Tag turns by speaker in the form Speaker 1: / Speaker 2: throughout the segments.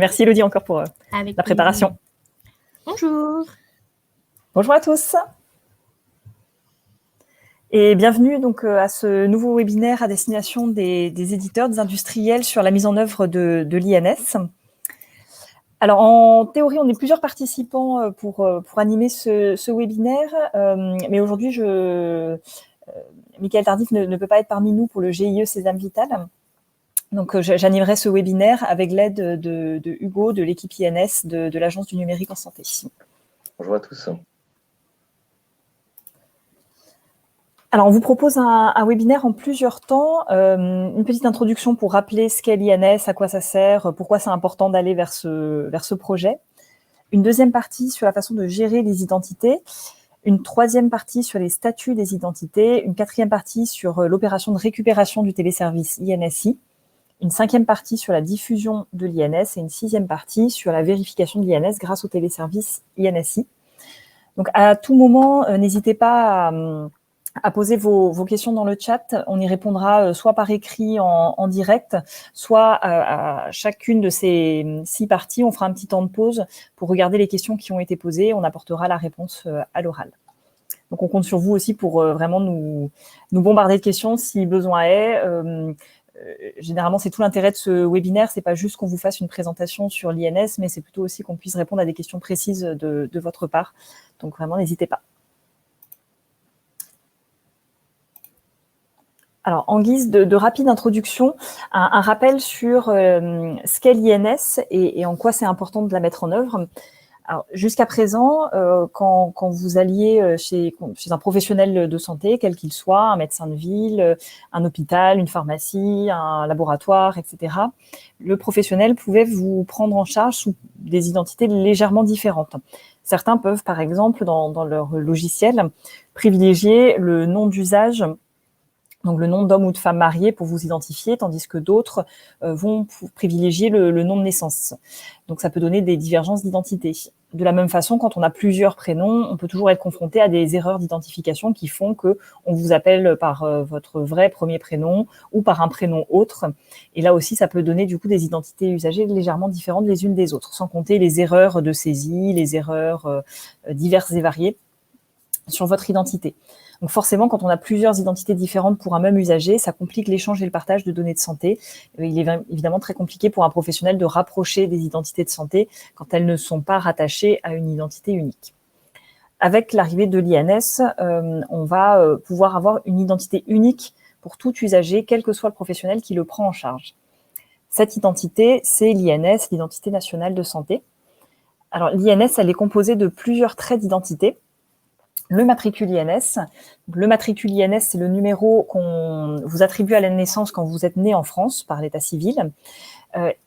Speaker 1: merci Elodie encore pour
Speaker 2: Avec
Speaker 1: la préparation.
Speaker 2: Bonjour.
Speaker 1: Bonjour à tous. Et bienvenue donc à ce nouveau webinaire à destination des éditeurs, des industriels sur la mise en œuvre de l'INS. Alors en théorie, on est plusieurs participants pour animer ce webinaire, mais aujourd'hui, Michael Tardif ne peut pas être parmi nous pour le GIE Sésame Vital. Donc j'animerai ce webinaire avec l'aide de Hugo de l'équipe INS de l'Agence du numérique en santé.
Speaker 3: Bonjour à tous.
Speaker 1: Alors, on vous propose un webinaire en plusieurs temps. Une petite introduction pour rappeler ce qu'est l'INS, à quoi ça sert, pourquoi c'est important d'aller vers ce projet. Une deuxième partie sur la façon de gérer les identités. Une troisième partie sur les statuts des identités. Une quatrième partie sur l'opération de récupération du téléservice INSI. Une cinquième partie sur la diffusion de l'INS et une sixième partie sur la vérification de l'INS grâce au téléservice INSI. Donc, à tout moment, n'hésitez pas à poser vos questions dans le chat. On y répondra soit par écrit en direct, soit à chacune de ces 6 parties. On fera un petit temps de pause pour regarder les questions qui ont été posées. On apportera la réponse à l'oral. Donc, on compte sur vous aussi pour vraiment nous bombarder de questions si besoin est. Généralement, c'est tout l'intérêt de ce webinaire. C'est pas juste qu'on vous fasse une présentation sur l'INS, mais c'est plutôt aussi qu'on puisse répondre à des questions précises de votre part. Donc, vraiment, n'hésitez pas. Alors, en guise de rapide introduction, un rappel sur ce qu'est l'INS et en quoi c'est important de la mettre en œuvre. Alors, jusqu'à présent, quand vous alliez chez un professionnel de santé, quel qu'il soit, un médecin de ville, un hôpital, une pharmacie, un laboratoire, etc., le professionnel pouvait vous prendre en charge sous des identités légèrement différentes. Certains peuvent, par exemple, dans leur logiciel, privilégier le nom d'usage, donc le nom d'homme ou de femme marié pour vous identifier, tandis que d'autres vont privilégier le nom de naissance. Donc ça peut donner des divergences d'identité. De la même façon, quand on a plusieurs prénoms, on peut toujours être confronté à des erreurs d'identification qui font que on vous appelle par votre vrai premier prénom ou par un prénom autre. Et là aussi, ça peut donner du coup des identités usagées légèrement différentes les unes des autres, sans compter les erreurs de saisie, les erreurs diverses et variées sur votre identité. Donc forcément, quand on a plusieurs identités différentes pour un même usager, ça complique l'échange et le partage de données de santé. Il est évidemment très compliqué pour un professionnel de rapprocher des identités de santé quand elles ne sont pas rattachées à une identité unique. Avec l'arrivée de l'INS, on va pouvoir avoir une identité unique pour tout usager, quel que soit le professionnel qui le prend en charge. Cette identité, c'est l'INS, l'identité nationale de santé. Alors l'INS, elle est composée de plusieurs traits d'identité. Le matricule INS. Le matricule INS, c'est le numéro qu'on vous attribue à la naissance quand vous êtes né en France par l'état civil,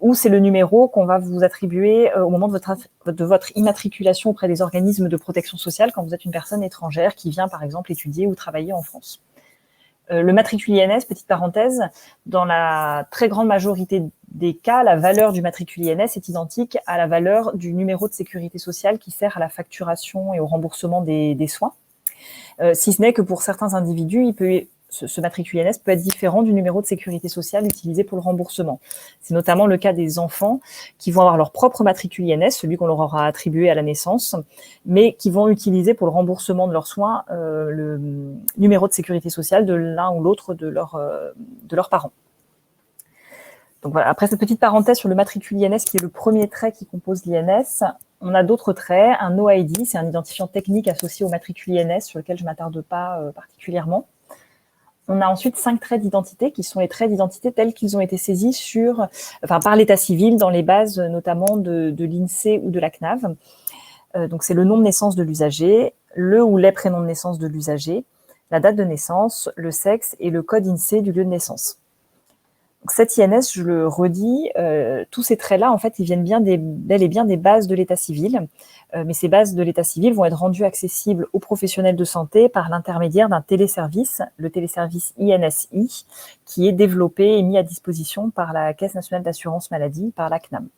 Speaker 1: ou c'est le numéro qu'on va vous attribuer au moment de votre immatriculation auprès des organismes de protection sociale quand vous êtes une personne étrangère qui vient par exemple étudier ou travailler en France. Le matricule INS, petite parenthèse, dans la très grande majorité des cas, la valeur du matricule INS est identique à la valeur du numéro de sécurité sociale qui sert à la facturation et au remboursement des soins. Si ce n'est que pour certains individus, ce matricule INS peut être différent du numéro de sécurité sociale utilisé pour le remboursement. C'est notamment le cas des enfants qui vont avoir leur propre matricule INS, celui qu'on leur aura attribué à la naissance, mais qui vont utiliser pour le remboursement de leurs soins le numéro de sécurité sociale de l'un ou l'autre de leurs parents. Donc voilà, après cette petite parenthèse sur le matricule INS qui est le premier trait qui compose l'INS, on a d'autres traits. Un OID, c'est un identifiant technique associé au matricule INS sur lequel je ne m'attarde pas particulièrement. On a ensuite 5 traits d'identité qui sont les traits d'identité tels qu'ils ont été saisis par l'état civil dans les bases notamment de l'INSEE ou de la CNAV. Donc c'est le nom de naissance de l'usager, le ou les prénoms de naissance de l'usager, la date de naissance, le sexe et le code INSEE du lieu de naissance. Donc cet INS, je le redis, tous ces traits-là, en fait, ils viennent bel et bien des bases de l'état civil. Mais ces bases de l'état civil vont être rendues accessibles aux professionnels de santé par l'intermédiaire d'un téléservice, le téléservice INSI, qui est développé et mis à disposition par la Caisse nationale d'assurance maladie, par la CNAM.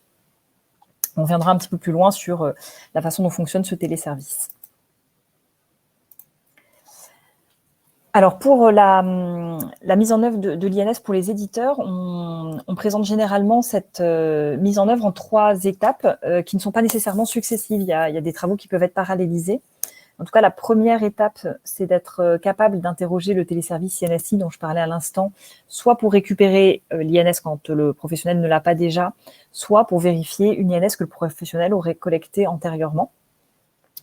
Speaker 1: On viendra un petit peu plus loin sur la façon dont fonctionne ce téléservice. Alors, pour la mise en œuvre de l'INS pour les éditeurs, on présente généralement cette mise en œuvre en 3 étapes qui ne sont pas nécessairement successives. Il y a des travaux qui peuvent être parallélisés. En tout cas, la première étape, c'est d'être capable d'interroger le téléservice INSI dont je parlais à l'instant, soit pour récupérer l'INS quand le professionnel ne l'a pas déjà, soit pour vérifier une INS que le professionnel aurait collectée antérieurement.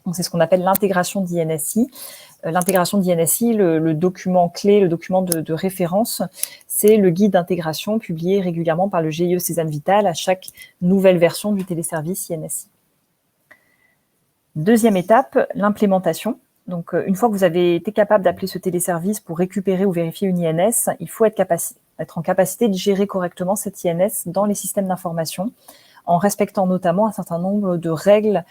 Speaker 1: Donc, c'est ce qu'on appelle l'intégration d'INSI. L'intégration d'INSI, le document clé, le document de référence, c'est le guide d'intégration publié régulièrement par le GIE Cézanne Vital à chaque nouvelle version du téléservice INSI. Deuxième étape, l'implémentation. Donc, une fois que vous avez été capable d'appeler ce téléservice pour récupérer ou vérifier une INS, il faut être en capacité de gérer correctement cette INS dans les systèmes d'information, en respectant notamment un certain nombre de règles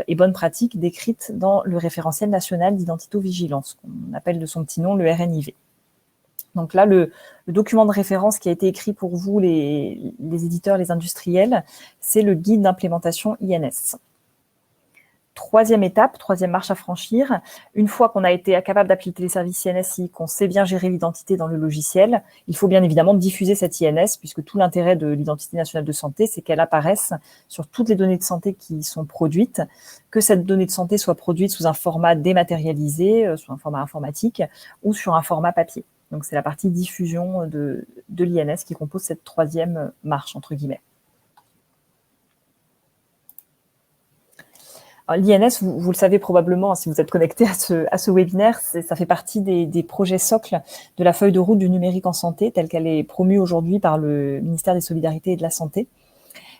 Speaker 1: et bonnes pratiques décrites dans le référentiel national d'identito-vigilance, qu'on appelle de son petit nom le RNIV. Donc là, le document de référence qui a été écrit pour vous, les éditeurs, les industriels, c'est le guide d'implémentation INS. Troisième étape, troisième marche à franchir, une fois qu'on a été capable d'appeler le téléservice INSI, qu'on sait bien gérer l'identité dans le logiciel, il faut bien évidemment diffuser cette INS, puisque tout l'intérêt de l'identité nationale de santé, c'est qu'elle apparaisse sur toutes les données de santé qui sont produites, que cette donnée de santé soit produite sous un format dématérialisé, sous un format informatique, ou sur un format papier. Donc c'est la partie diffusion de l'INS qui compose cette troisième marche, entre guillemets. L'INS, vous le savez probablement, si vous êtes connecté à ce webinaire, ça fait partie des projets socles de la feuille de route du numérique en santé, telle qu'elle est promue aujourd'hui par le ministère des Solidarités et de la Santé,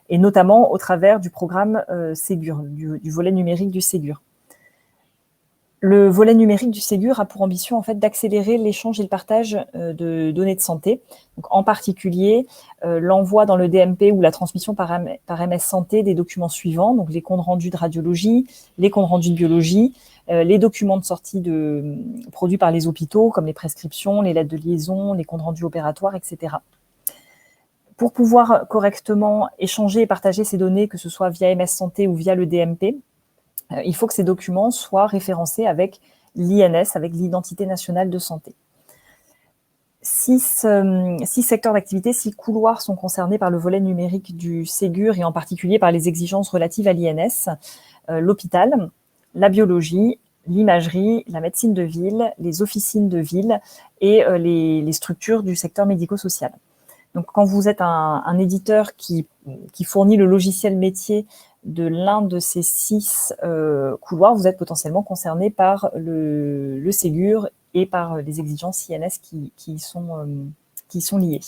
Speaker 1: et notamment au travers du programme Ségur, du volet numérique du Ségur. Le volet numérique du Ségur a pour ambition en fait d'accélérer l'échange et le partage de données de santé. Donc, en particulier, l'envoi dans le DMP ou la transmission par MS Santé des documents suivants, donc les comptes rendus de radiologie, les comptes rendus de biologie, les documents de sortie produits par les hôpitaux, comme les prescriptions, les lettres de liaison, les comptes rendus opératoires, etc. Pour pouvoir correctement échanger et partager ces données, que ce soit via MS Santé ou via le DMP, il faut que ces documents soient référencés avec l'INS, avec l'identité nationale de santé. 6 secteurs d'activité, 6 couloirs sont concernés par le volet numérique du Ségur et en particulier par les exigences relatives à l'INS, l'hôpital, la biologie, l'imagerie, la médecine de ville, les officines de ville et les structures du secteur médico-social. Donc, quand vous êtes un éditeur qui fournit le logiciel métier de l'un de ces 6 couloirs, vous êtes potentiellement concerné par le Ségur et par les exigences INS qui sont liées.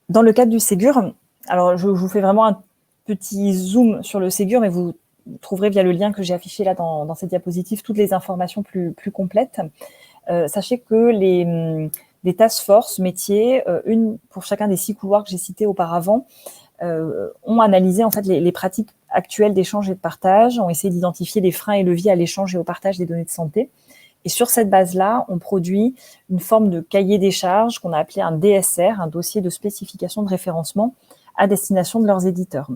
Speaker 1: Dans le cadre du Ségur, alors je vous fais vraiment un petit zoom sur le Ségur, mais vous trouverez via le lien que j'ai affiché là dans cette diapositive toutes les informations plus complètes. Sachez que les task force métiers, une pour chacun des 6 couloirs que j'ai cités auparavant, ont analysé en fait les pratiques actuelles d'échange et de partage, ont essayé d'identifier les freins et leviers à l'échange et au partage des données de santé. Et sur cette base-là, on produit une forme de cahier des charges qu'on a appelé un DSR, un dossier de spécification de référencement à destination de leurs éditeurs.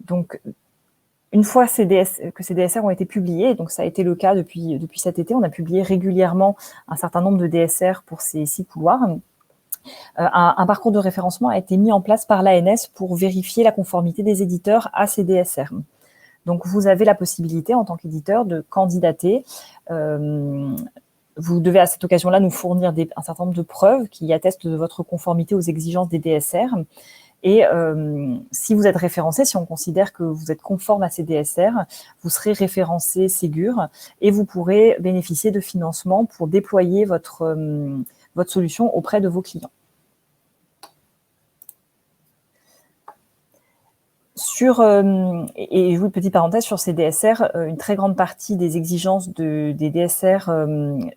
Speaker 1: Donc, une fois que ces DSR ont été publiés, donc ça a été le cas depuis cet été, on a publié régulièrement un certain nombre de DSR pour ces 6 couloirs. Un parcours de référencement a été mis en place par l'ANS pour vérifier la conformité des éditeurs à ces DSR. Donc, vous avez la possibilité, en tant qu'éditeur, de candidater. Vous devez, à cette occasion-là, nous fournir un certain nombre de preuves qui attestent de votre conformité aux exigences des DSR. Et si vous êtes référencé, si on considère que vous êtes conforme à ces DSR, vous serez référencé Ségur et vous pourrez bénéficier de financement pour déployer votre solution auprès de vos clients. Et je vous petite parenthèse sur ces DSR, une très grande partie des exigences des DSR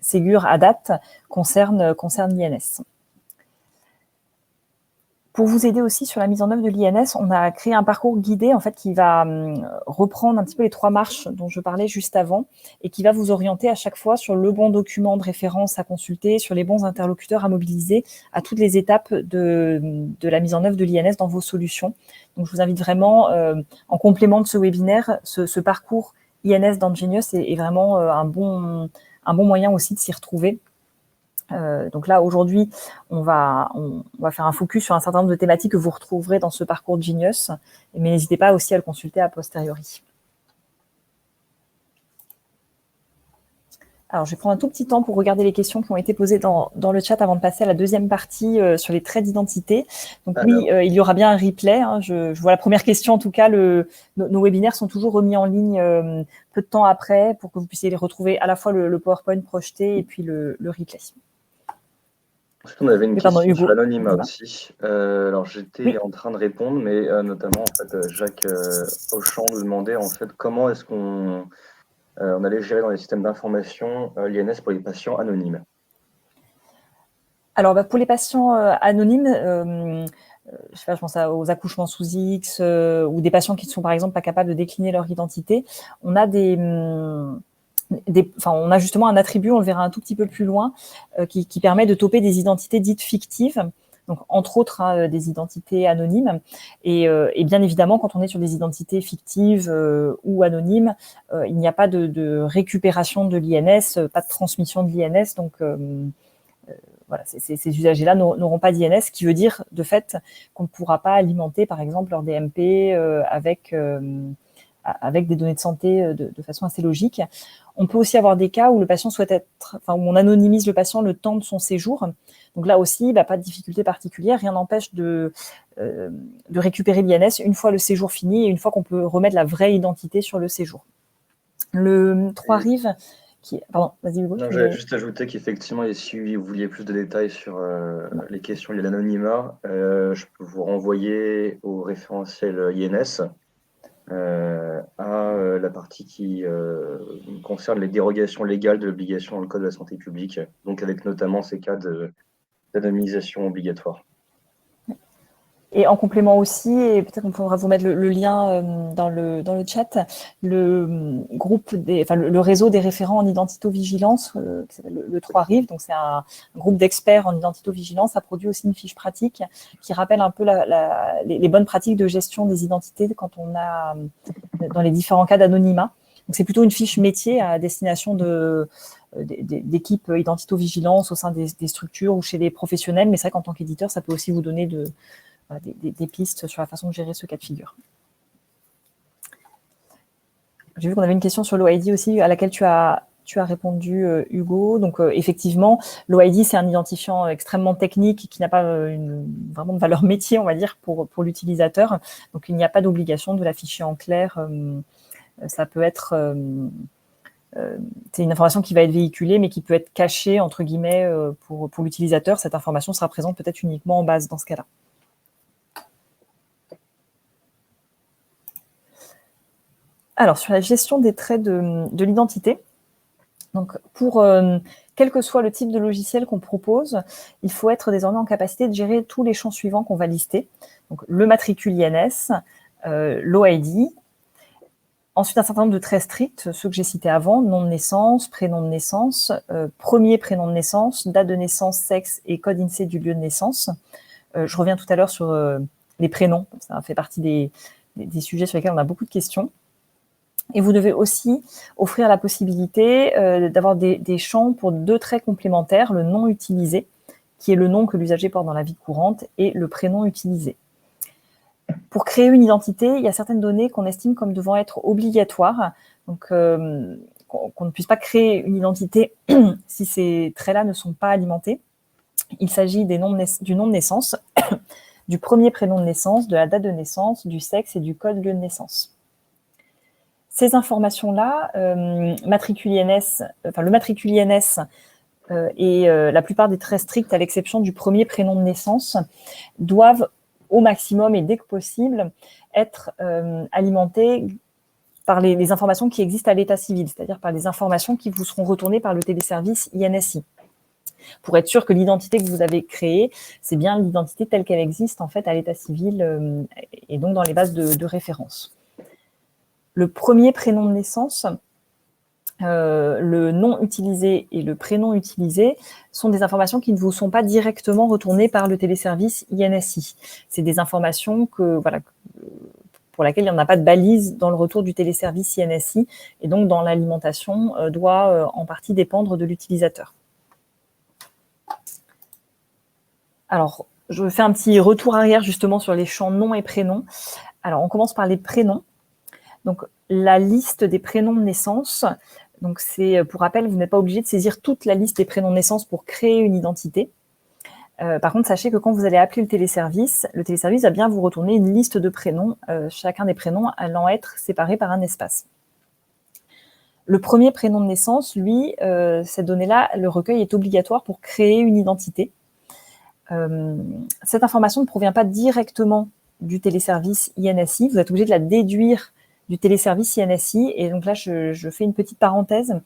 Speaker 1: Ségur à date concerne l'INS. Pour vous aider aussi sur la mise en œuvre de l'INS, on a créé un parcours guidé en fait qui va reprendre un petit peu les 3 marches dont je parlais juste avant et qui va vous orienter à chaque fois sur le bon document de référence à consulter, sur les bons interlocuteurs à mobiliser à toutes les étapes de la mise en œuvre de l'INS dans vos solutions. Donc, je vous invite vraiment, en complément de ce webinaire, ce parcours INS d'Angenius est vraiment un un bon moyen aussi de s'y retrouver. Donc là, aujourd'hui, on va faire un focus sur un certain nombre de thématiques que vous retrouverez dans ce parcours Genius, mais n'hésitez pas aussi à le consulter a posteriori. Alors, je vais prendre un tout petit temps pour regarder les questions qui ont été posées dans le chat avant de passer à la deuxième partie sur les traits d'identité. Donc oui, il y aura bien un replay. Hein, je vois la première question, en tout cas, nos webinaires sont toujours remis en ligne peu de temps après pour que vous puissiez les retrouver à la fois le PowerPoint projeté et puis le replay.
Speaker 3: On avait une question sur l'anonymat aussi. Alors j'étais en train de répondre, mais notamment en fait, Jacques Auchan nous demandait en fait comment est-ce qu'on allait gérer dans les systèmes d'information l'INS pour les patients anonymes.
Speaker 1: Alors pour les patients anonymes, je sais pas, je pense aux accouchements sous X ou des patients qui ne sont par exemple pas capables de décliner leur identité, on a on a justement un attribut, on le verra un tout petit peu plus loin, qui permet de toper des identités dites fictives, donc entre autres des identités anonymes. Et bien évidemment, quand on est sur des identités fictives ou anonymes, il n'y a pas de récupération de l'INS, pas de transmission de l'INS, donc voilà, ces usagers-là n'auront pas d'INS, ce qui veut dire de fait qu'on ne pourra pas alimenter par exemple leur DMP avec des données de santé de façon assez logique. On peut aussi avoir des cas où le patient souhaite où on anonymise le patient le temps de son séjour. Donc là aussi, pas de difficulté particulière. Rien n'empêche de récupérer l'INS une fois le séjour fini et une fois qu'on peut remettre la vraie identité sur le séjour. Le 3 rives... Pardon, vas-y Hugo.
Speaker 3: Non, j'avais juste ajouté qu'effectivement, si vous vouliez plus de détails sur les questions liées à l'anonymat, je peux vous renvoyer au référentiel INS. À la partie qui concerne les dérogations légales de l'obligation dans le Code de la santé publique, donc avec notamment ces cas d'anonymisation obligatoire.
Speaker 1: Et en complément aussi, et peut-être qu'on pourra vous mettre le lien dans le chat, le réseau des référents en identito-vigilance, qui s'appelle le 3 rives, donc c'est un groupe d'experts en identito-vigilance, a produit aussi une fiche pratique qui rappelle un peu les bonnes pratiques de gestion des identités quand on a dans les différents cas d'anonymat. Donc c'est plutôt une fiche métier à destination d'équipes identito-vigilance au sein des structures ou chez les professionnels, mais c'est vrai qu'en tant qu'éditeur, ça peut aussi vous donner des pistes sur la façon de gérer ce cas de figure. J'ai vu qu'on avait une question sur l'OID aussi, à laquelle tu as répondu, Hugo. Donc, effectivement, l'OID, c'est un identifiant extrêmement technique qui n'a pas vraiment de valeur métier, on va dire, pour l'utilisateur. Donc, il n'y a pas d'obligation de l'afficher en clair. Ça peut être... c'est une information qui va être véhiculée, mais qui peut être cachée, entre guillemets, pour l'utilisateur. Cette information sera présente peut-être uniquement en base dans ce cas-là. Alors, sur la gestion des traits de l'identité, donc pour quel que soit le type de logiciel qu'on propose, il faut être désormais en capacité de gérer tous les champs suivants qu'on va lister. Donc, le matricule INS, l'OID, ensuite un certain nombre de traits stricts, ceux que j'ai cités avant, nom de naissance, prénom de naissance, premier prénom de naissance, date de naissance, sexe et code INSEE du lieu de naissance. Je reviens tout à l'heure sur les prénoms, ça fait partie des sujets sur lesquels on a beaucoup de questions. Et vous devez aussi offrir la possibilité d'avoir des champs pour 2 traits complémentaires, le nom utilisé, qui est le nom que l'usager porte dans la vie courante, et le prénom utilisé. Pour créer une identité, il y a certaines données qu'on estime comme devant être obligatoires, donc qu'on ne puisse pas créer une identité si ces traits-là ne sont pas alimentés. Il s'agit du nom de naissance, du premier prénom de naissance, de la date de naissance, du sexe et du code lieu de naissance. Ces informations-là, le matricule INS et la plupart des traits stricts, à l'exception du premier prénom de naissance, doivent au maximum et dès que possible être alimentés par les informations qui existent à l'état civil, c'est-à-dire par les informations qui vous seront retournées par le téléservice INSI, pour être sûr que l'identité que vous avez créée, c'est bien l'identité telle qu'elle existe en fait à l'état civil et donc dans les bases de référence. Le premier prénom de naissance, le nom utilisé et le prénom utilisé sont des informations qui ne vous sont pas directement retournées par le téléservice INSI. C'est des informations que, voilà, pour laquelle il n'y en a pas de balise dans le retour du téléservice INSI, et donc dans l'alimentation doit en partie dépendre de l'utilisateur. Alors, je fais un petit retour arrière justement sur les champs nom et prénom. Alors, on commence par les prénoms. Donc, la liste des prénoms de naissance. Donc, c'est, pour rappel, vous n'êtes pas obligé de saisir toute la liste des prénoms de naissance pour créer une identité. Par contre, sachez que quand vous allez appeler le téléservice va bien vous retourner une liste de prénoms, chacun des prénoms allant être séparés par un espace. Le premier prénom de naissance, lui, cette donnée-là, le recueil est obligatoire pour créer une identité. Cette information ne provient pas directement du téléservice INSI, vous êtes obligé de la déduire du téléservice INSI, et donc là, je fais une petite parenthèse.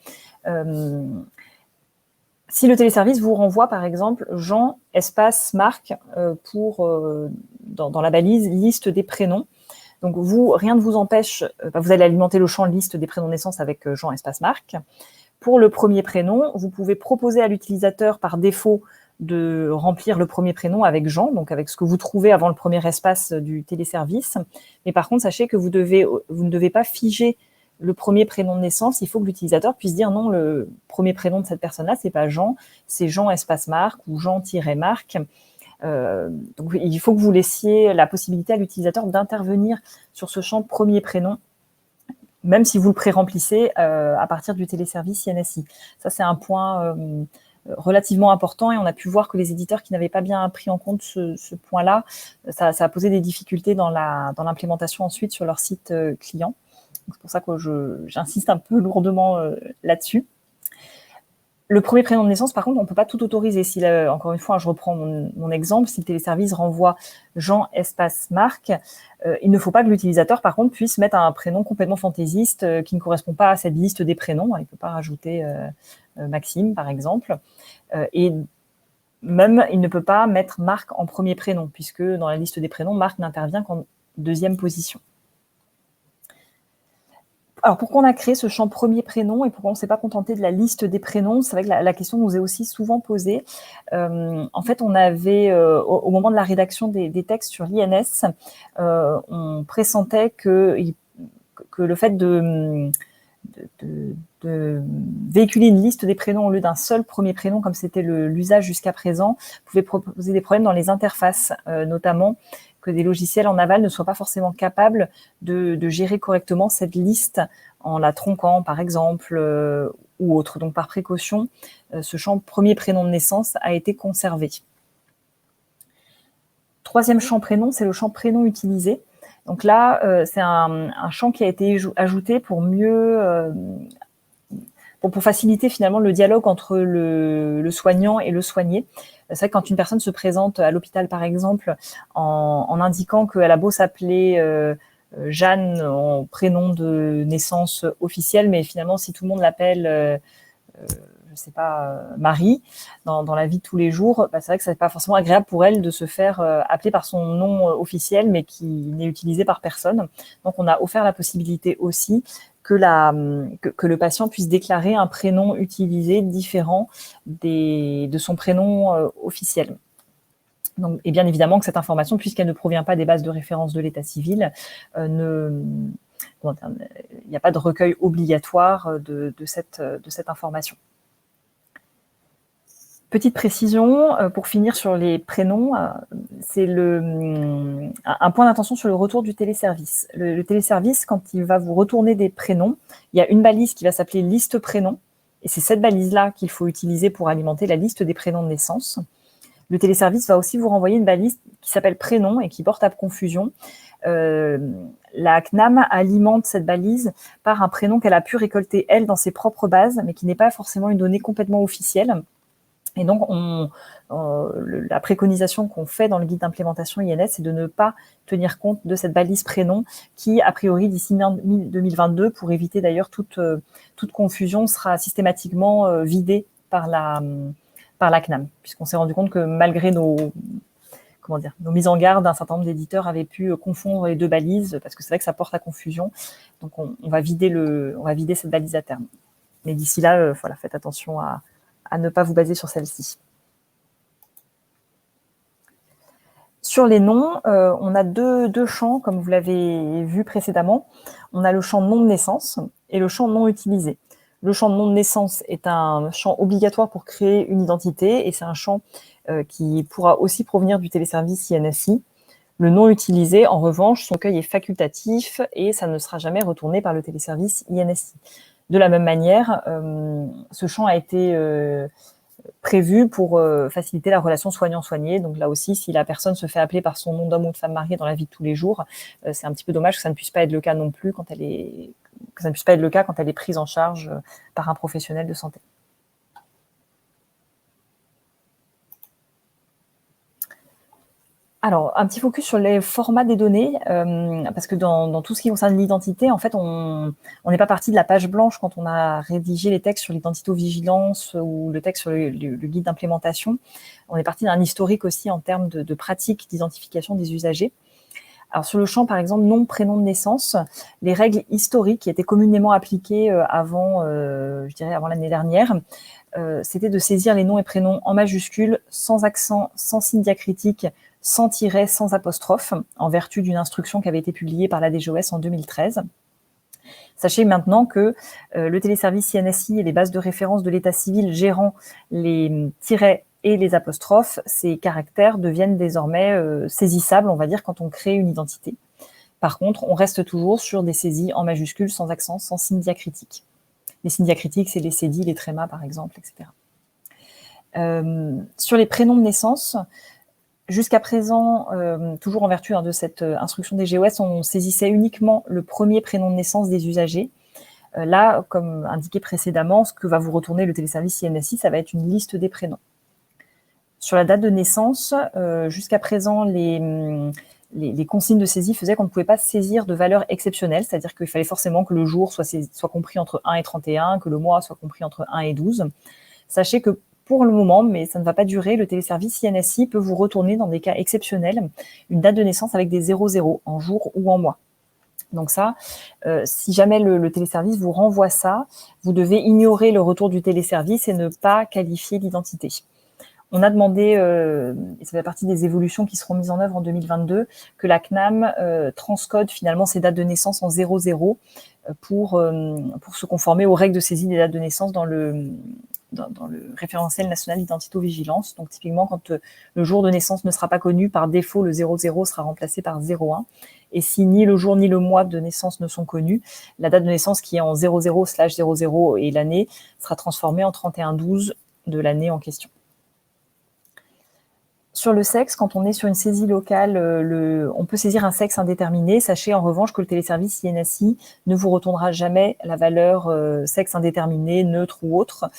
Speaker 1: Si le téléservice vous renvoie, par exemple, Jean, espace, Marc, dans la balise liste des prénoms, donc rien ne vous empêche, vous allez alimenter le champ liste des prénoms de naissance avec Jean, espace, Marc. Pour le premier prénom, vous pouvez proposer à l'utilisateur par défaut de remplir le premier prénom avec Jean, donc avec ce que vous trouvez avant le premier espace du téléservice. Mais par contre, sachez que vous ne devez pas figer le premier prénom de naissance. Il faut que l'utilisateur puisse dire non, le premier prénom de cette personne-là, c'est pas Jean, c'est Jean espace Marc ou Jean-Marc. Donc, il faut que vous laissiez la possibilité à l'utilisateur d'intervenir sur ce champ premier prénom, même si vous le pré-remplissez à partir du téléservice INSI. Ça, c'est un point relativement important, et on a pu voir que les éditeurs qui n'avaient pas bien pris en compte ce point-là, ça a posé des difficultés dans l'implémentation ensuite sur leur site client. C'est pour ça que j'insiste un peu lourdement là-dessus. Le premier prénom de naissance, par contre, on ne peut pas tout autoriser. Encore une fois, je reprends mon exemple, si le téléservice renvoie Jean espace Marc, il ne faut pas que l'utilisateur, par contre, puisse mettre un prénom complètement fantaisiste qui ne correspond pas à cette liste des prénoms. Il ne peut pas rajouter Maxime, par exemple. Et même, il ne peut pas mettre Marc en premier prénom, puisque dans la liste des prénoms, Marc n'intervient qu'en deuxième position. Alors, pourquoi on a créé ce champ premier prénom et pourquoi on ne s'est pas contenté de la liste des prénoms? C'est vrai que la question nous est aussi souvent posée. En fait, on avait, au moment de la rédaction des textes sur l'INS, on pressentait que le fait de véhiculer une liste des prénoms au lieu d'un seul premier prénom, comme c'était l'usage jusqu'à présent, pouvait poser des problèmes dans les interfaces, notamment que des logiciels en aval ne soient pas forcément capables de gérer correctement cette liste en la tronquant, par exemple, ou autre. Donc, par précaution, ce champ premier prénom de naissance a été conservé. Troisième champ prénom, c'est le champ prénom utilisé. Donc là, c'est un champ qui a été ajouté pour faciliter finalement le dialogue entre le soignant et le soigné. C'est vrai que quand une personne se présente à l'hôpital, par exemple, en indiquant qu'elle a beau s'appeler Jeanne en prénom de naissance officiel, mais finalement, si tout le monde l'appelle, je sais pas, Marie, dans la vie de tous les jours, c'est vrai que c'est pas forcément agréable pour elle de se faire appeler par son nom officiel, mais qui n'est utilisé par personne. Donc, on a offert la possibilité aussi que le patient puisse déclarer un prénom utilisé différent de son prénom officiel. Donc, et bien évidemment que cette information, puisqu'elle ne provient pas des bases de référence de l'état civil, il n'y a pas de recueil obligatoire de cette information. Petite précision, pour finir sur les prénoms, c'est un point d'attention sur le retour du téléservice. Le téléservice, quand il va vous retourner des prénoms, il y a une balise qui va s'appeler liste prénom, et c'est cette balise-là qu'il faut utiliser pour alimenter la liste des prénoms de naissance. Le téléservice va aussi vous renvoyer une balise qui s'appelle prénom et qui porte à confusion. La CNAM alimente cette balise par un prénom qu'elle a pu récolter, elle, dans ses propres bases, mais qui n'est pas forcément une donnée complètement officielle. Et donc, la préconisation qu'on fait dans le guide d'implémentation INS, c'est de ne pas tenir compte de cette balise prénom qui, a priori, d'ici 2022, pour éviter d'ailleurs toute confusion, sera systématiquement vidée par la CNAM, puisqu'on s'est rendu compte que malgré nos mises en garde, un certain nombre d'éditeurs avaient pu confondre les deux balises, parce que c'est vrai que ça porte à confusion. Donc, on va vider cette balise à terme. Mais d'ici là, faites attention à ne pas vous baser sur celle-ci. Sur les noms, on a deux champs, comme vous l'avez vu précédemment. On a le champ nom de naissance et le champ non utilisé. Le champ nom de naissance est un champ obligatoire pour créer une identité et c'est un champ qui pourra aussi provenir du téléservice INSI. Le non utilisé, en revanche, son recueil est facultatif et ça ne sera jamais retourné par le téléservice INSI. De la même manière, ce champ a été prévu pour faciliter la relation soignant-soigné. Donc là aussi, si la personne se fait appeler par son nom d'homme ou de femme mariée dans la vie de tous les jours, c'est un petit peu dommage que ça ne puisse pas être le cas non plus quand elle est prise en charge par un professionnel de santé. Alors, un petit focus sur les formats des données, parce que dans tout ce qui concerne l'identité, en fait, on n'est pas parti de la page blanche quand on a rédigé les textes sur l'identito-vigilance ou le texte sur le guide d'implémentation. On est parti d'un historique aussi en termes de pratiques d'identification des usagers. Alors, sur le champ, par exemple, nom, prénom de naissance, les règles historiques qui étaient communément appliquées avant l'année dernière, c'était de saisir les noms et prénoms en majuscules, sans accent, sans signe diacritique, sans tiret, sans apostrophe, en vertu d'une instruction qui avait été publiée par la DGOS en 2013. Sachez maintenant que le téléservice INSI et les bases de référence de l'état civil gérant les tirets et les apostrophes, ces caractères deviennent désormais saisissables, on va dire, quand on crée une identité. Par contre, on reste toujours sur des saisies en majuscules, sans accent, sans signe diacritique. Les signes diacritiques, c'est les cédilles, les trémas, par exemple, etc. Sur les prénoms de naissance, jusqu'à présent, toujours en vertu de cette instruction des GOS, on saisissait uniquement le premier prénom de naissance des usagers. Là, comme indiqué précédemment, ce que va vous retourner le téléservice INSI, ça va être une liste des prénoms. Sur la date de naissance, jusqu'à présent, les consignes de saisie faisaient qu'on ne pouvait pas saisir de valeur exceptionnelle, c'est-à-dire qu'il fallait forcément que le jour soit compris entre 1 et 31, que le mois soit compris entre 1 et 12. Sachez que pour le moment, mais ça ne va pas durer, le téléservice INSI peut vous retourner dans des cas exceptionnels une date de naissance avec des 00 en jour ou en mois. Donc ça, si jamais le téléservice vous renvoie ça, vous devez ignorer le retour du téléservice et ne pas qualifier l'identité. On a demandé, et ça fait partie des évolutions qui seront mises en œuvre en 2022, que la CNAM transcode finalement ces dates de naissance en 00 pour se conformer aux règles de saisie des dates de naissance dans le référentiel national d'identito-vigilance. Donc typiquement, quand le jour de naissance ne sera pas connu, par défaut, le 00 sera remplacé par 01. Et si ni le jour ni le mois de naissance ne sont connus, la date de naissance qui est en 00/00 et l'année sera transformée en 31/12 de l'année en question. Sur le sexe, quand on est sur une saisie locale, on peut saisir un sexe indéterminé. Sachez en revanche que le téléservice INSI ne vous retournera jamais la valeur sexe indéterminé, neutre ou autre.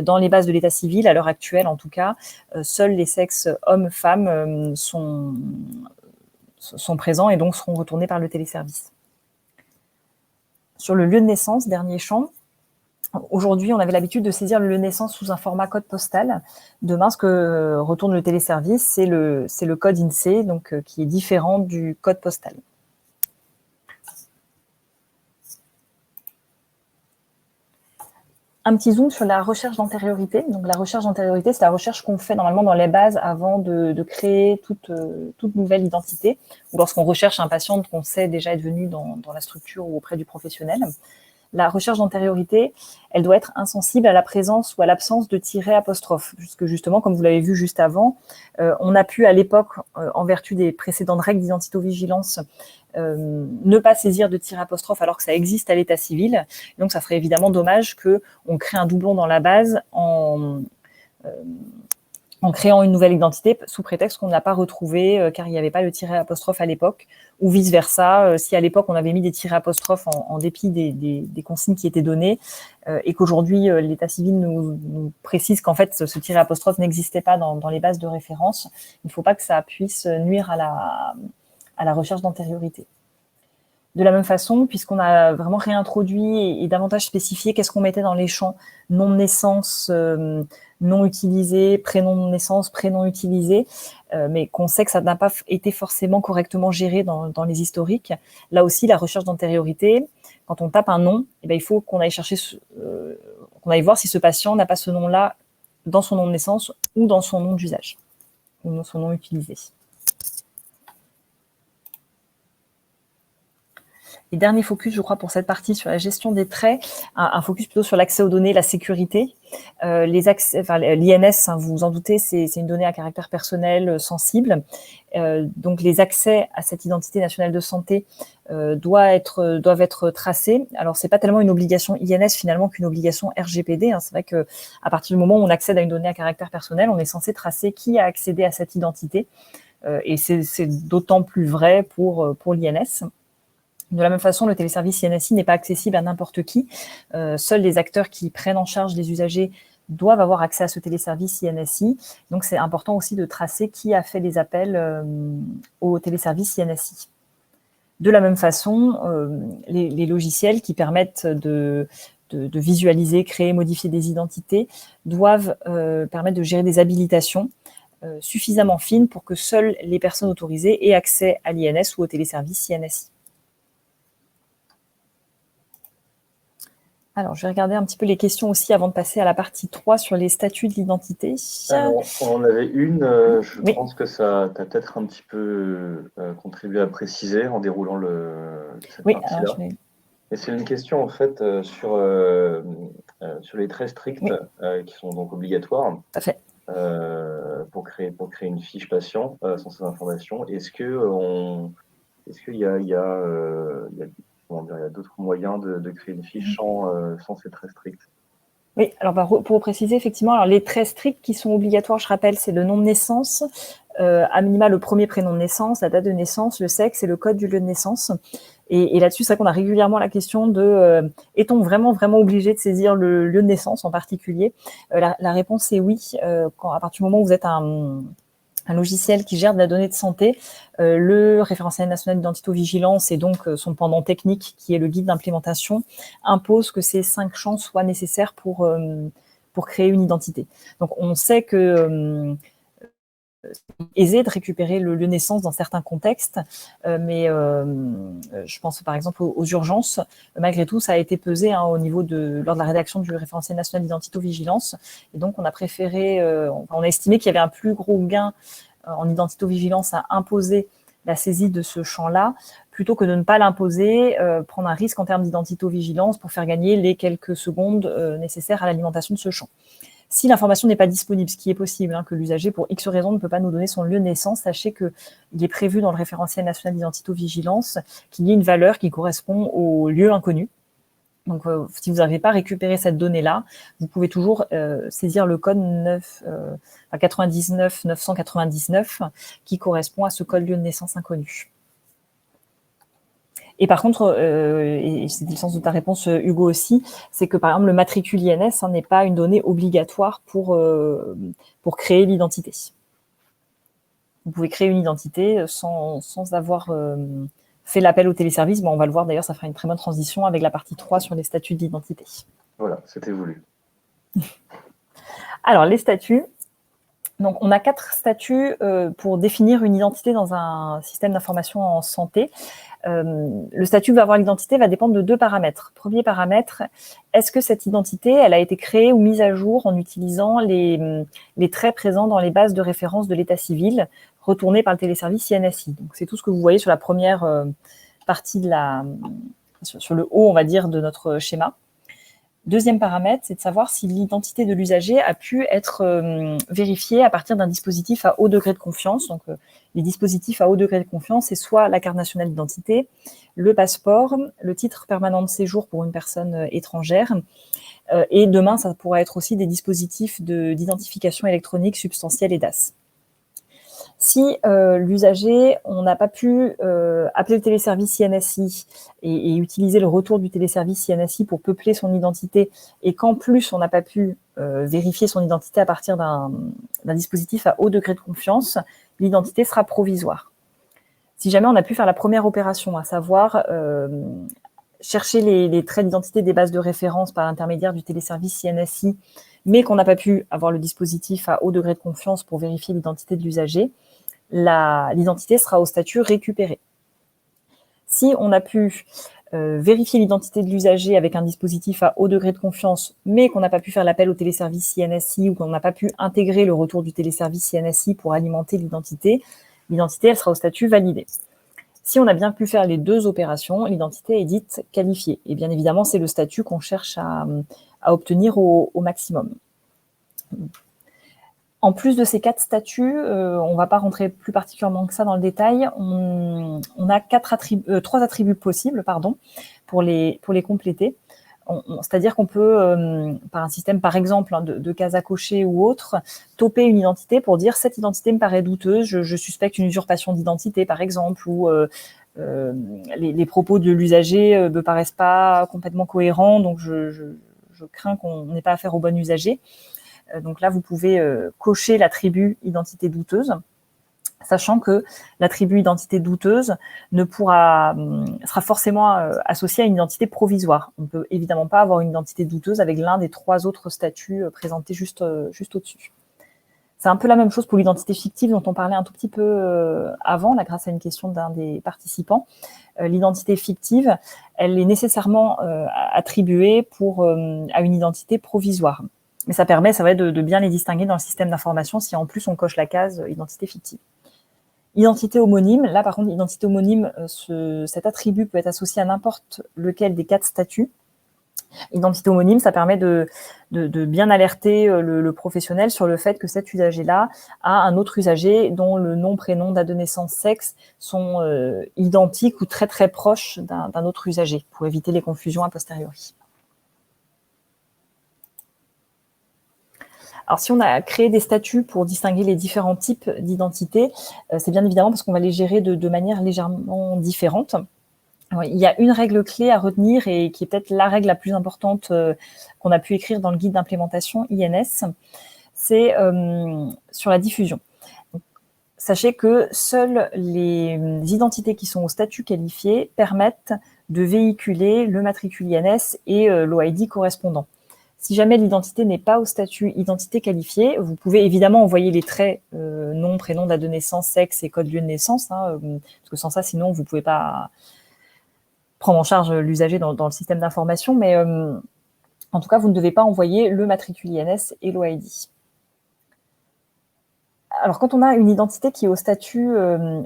Speaker 1: Dans les bases de l'état civil, à l'heure actuelle en tout cas, seuls les sexes hommes-femmes sont présents et donc seront retournés par le téléservice. Sur le lieu de naissance, dernier champ, aujourd'hui, on avait l'habitude de saisir le lieu de naissance sous un format code postal. Demain, ce que retourne le téléservice, c'est le code INSEE, donc, qui est différent du code postal. Un petit zoom sur la recherche d'antériorité. Donc, la recherche d'antériorité, c'est la recherche qu'on fait normalement dans les bases avant de créer toute nouvelle identité, ou lorsqu'on recherche un patient qu'on sait déjà être venu dans la structure ou auprès du professionnel. La recherche d'antériorité, elle doit être insensible à la présence ou à l'absence de tiret apostrophe, puisque justement, comme vous l'avez vu juste avant, on a pu à l'époque, en vertu des précédentes règles d'identito-vigilance, ne pas saisir de tiret apostrophe alors que ça existe à l'état civil. Donc, ça serait évidemment dommage qu'on crée un doublon dans la base en créant une nouvelle identité sous prétexte qu'on n'a pas retrouvé car il n'y avait pas le tiret apostrophe à l'époque, ou vice-versa, si à l'époque on avait mis des tirets apostrophes en dépit des consignes qui étaient données et qu'aujourd'hui l'état civil nous précise qu'en fait ce tiret apostrophe n'existait pas dans les bases de référence, il ne faut pas que ça puisse nuire à la recherche d'antériorité. De la même façon, puisqu'on a vraiment réintroduit et davantage spécifié qu'est-ce qu'on mettait dans les champs nom de naissance, non utilisé, prénom de naissance, prénom utilisé, mais qu'on sait que ça n'a pas été forcément correctement géré dans les historiques. Là aussi, la recherche d'antériorité, quand on tape un nom, eh bien, il faut qu'on aille chercher, qu'on aille voir si ce patient n'a pas ce nom-là dans son nom de naissance ou dans son nom d'usage, ou dans son nom utilisé. Et dernier focus, je crois, pour cette partie sur la gestion des traits, un focus plutôt sur l'accès aux données, la sécurité. L'INS, hein, vous vous en doutez, c'est une donnée à caractère personnel sensible. Donc, les accès à cette identité nationale de santé doivent être tracés. Alors, c'est pas tellement une obligation INS finalement qu'une obligation RGPD. Hein. C'est vrai que à partir du moment où on accède à une donnée à caractère personnel, on est censé tracer qui a accédé à cette identité. Et c'est d'autant plus vrai pour l'INS. De la même façon, le téléservice INSI n'est pas accessible à n'importe qui. Seuls les acteurs qui prennent en charge les usagers doivent avoir accès à ce téléservice INSI. Donc, c'est important aussi de tracer qui a fait les appels au téléservice INSI. De la même façon, les logiciels qui permettent de visualiser, créer, modifier des identités doivent permettre de gérer des habilitations suffisamment fines pour que seules les personnes autorisées aient accès à l'INS ou au téléservice INSI. Alors, je vais regarder un petit peu les questions aussi avant de passer à la partie 3 sur les statuts de l'identité.
Speaker 3: Alors, on en avait une, je pense que ça t'a peut-être un petit peu contribué à préciser en déroulant cette partie-là. Et c'est une question en fait sur les traits stricts qui sont donc obligatoires pour créer une fiche patient sans ces informations. Est-ce qu'il y a d'autres moyens de créer une fiche sans ces traits stricts?
Speaker 1: Oui, alors pour préciser, effectivement, alors les traits stricts qui sont obligatoires, je rappelle, c'est le nom de naissance, à minima le premier prénom de naissance, la date de naissance, le sexe et le code du lieu de naissance. Et là-dessus, c'est vrai qu'on a régulièrement la question de est-on vraiment obligé de saisir le lieu de naissance en particulier? La réponse est oui. À partir du moment où vous êtes un logiciel qui gère de la donnée de santé, le référentiel national d'identité-vigilance et donc son pendant technique qui est le guide d'implémentation impose que ces 5 champs soient nécessaires pour créer une identité. Donc on sait que c'est aisé de récupérer le lieu de naissance dans certains contextes, mais je pense par exemple aux urgences. Malgré tout, ça a été pesé lors de la rédaction du référentiel national d'identité-vigilance. Et donc, on a préféré, on a estimé qu'il y avait un plus gros gain en identité-vigilance à imposer la saisie de ce champ-là, plutôt que de ne pas l'imposer, prendre un risque en termes d'identité-vigilance pour faire gagner les quelques secondes nécessaires à l'alimentation de ce champ. Si l'information n'est pas disponible, ce qui est possible, que l'usager, pour X raisons, ne peut pas nous donner son lieu de naissance, sachez qu'il est prévu dans le référentiel national d'identité-vigilance qu'il y ait une valeur qui correspond au lieu inconnu. Donc, si vous n'avez pas récupéré cette donnée-là, vous pouvez toujours saisir le code 99 999 qui correspond à ce code lieu de naissance inconnu. Et par contre, et c'est le sens de ta réponse, Hugo aussi, c'est que par exemple le matricule INS n'est pas une donnée obligatoire pour créer l'identité. Vous pouvez créer une identité sans avoir fait l'appel au téléservice. Bon, on va le voir d'ailleurs, ça fera une très bonne transition avec la partie 3 sur les statuts de l'identité.
Speaker 3: Voilà, c'était voulu.
Speaker 1: Alors, les statuts. Donc, on a 4 statuts pour définir une identité dans un système d'information en santé. Le statut que va avoir l'identité va dépendre de 2 paramètres. Premier paramètre, est-ce que cette identité, elle a été créée ou mise à jour en utilisant les traits présents dans les bases de référence de l'état civil retournées par le téléservice INSI. Donc, c'est tout ce que vous voyez sur la première partie sur le haut, on va dire, de notre schéma. Deuxième paramètre, c'est de savoir si l'identité de l'usager a pu être vérifiée à partir d'un dispositif à haut degré de confiance. Donc, les dispositifs à haut degré de confiance, c'est soit la carte nationale d'identité, le passeport, le titre permanent de séjour pour une personne étrangère. Et demain, ça pourra être aussi des dispositifs d'identification électronique substantielle et DAS. Si l'usager, on n'a pas pu appeler le téléservice INSI et utiliser le retour du téléservice INSI pour peupler son identité, et qu'en plus on n'a pas pu vérifier son identité à partir d'un dispositif à haut degré de confiance, l'identité sera provisoire. Si jamais on a pu faire la première opération, à savoir chercher les traits d'identité des bases de référence par l'intermédiaire du téléservice INSI, mais qu'on n'a pas pu avoir le dispositif à haut degré de confiance pour vérifier l'identité de l'usager, l'identité sera au statut récupéré. Si on a pu vérifier l'identité de l'usager avec un dispositif à haut degré de confiance, mais qu'on n'a pas pu faire l'appel au téléservice INSI ou qu'on n'a pas pu intégrer le retour du téléservice INSI pour alimenter l'identité, elle sera au statut validé. Si on a bien pu faire les 2 opérations, l'identité est dite qualifiée. Et bien évidemment, c'est le statut qu'on cherche à obtenir au maximum. En plus de ces 4 statuts, on ne va pas rentrer plus particulièrement que ça dans le détail, on a 3 attributs possibles pour les compléter. C'est-à-dire qu'on peut, par un système, par exemple, de cases à cocher ou autre, toper une identité pour dire « cette identité me paraît douteuse, je suspecte une usurpation d'identité », par exemple, ou les propos de l'usager ne me paraissent pas complètement cohérents, donc je crains qu'on n'ait pas affaire au bon usager. Donc là, vous pouvez cocher l'attribut identité douteuse, sachant que l'attribut identité douteuse sera forcément associé à une identité provisoire. On ne peut évidemment pas avoir une identité douteuse avec l'un des 3 autres statuts présentés juste au-dessus. C'est un peu la même chose pour l'identité fictive dont on parlait un tout petit peu avant, là, grâce à une question d'un des participants. L'identité fictive, elle est nécessairement attribuée à une identité provisoire. Mais ça permet, de bien les distinguer dans le système d'information si en plus on coche la case identité fictive. Identité homonyme, là par contre, identité homonyme, cet attribut peut être associé à n'importe lequel des 4 statuts. Identité homonyme, ça permet de bien alerter le professionnel sur le fait que cet usager-là a un autre usager dont le nom, prénom, date de naissance, sexe sont identiques ou très très proches d'un autre usager, pour éviter les confusions a posteriori. Alors, si on a créé des statuts pour distinguer les différents types d'identités, c'est bien évidemment parce qu'on va les gérer de manière légèrement différente. Alors, il y a une règle clé à retenir et qui est peut-être la règle la plus importante qu'on a pu écrire dans le guide d'implémentation INS, c'est sur la diffusion. Donc, sachez que seules les identités qui sont au statut qualifié permettent de véhiculer le matricule INS et l'OID correspondant. Si jamais l'identité n'est pas au statut identité qualifiée, vous pouvez évidemment envoyer les traits nom, prénom, date de naissance, sexe et code lieu de naissance, parce que sans ça, sinon, vous ne pouvez pas prendre en charge l'usager dans le système d'information, mais en tout cas, vous ne devez pas envoyer le matricule INS et l'OID. Alors, quand on a une identité qui est au statut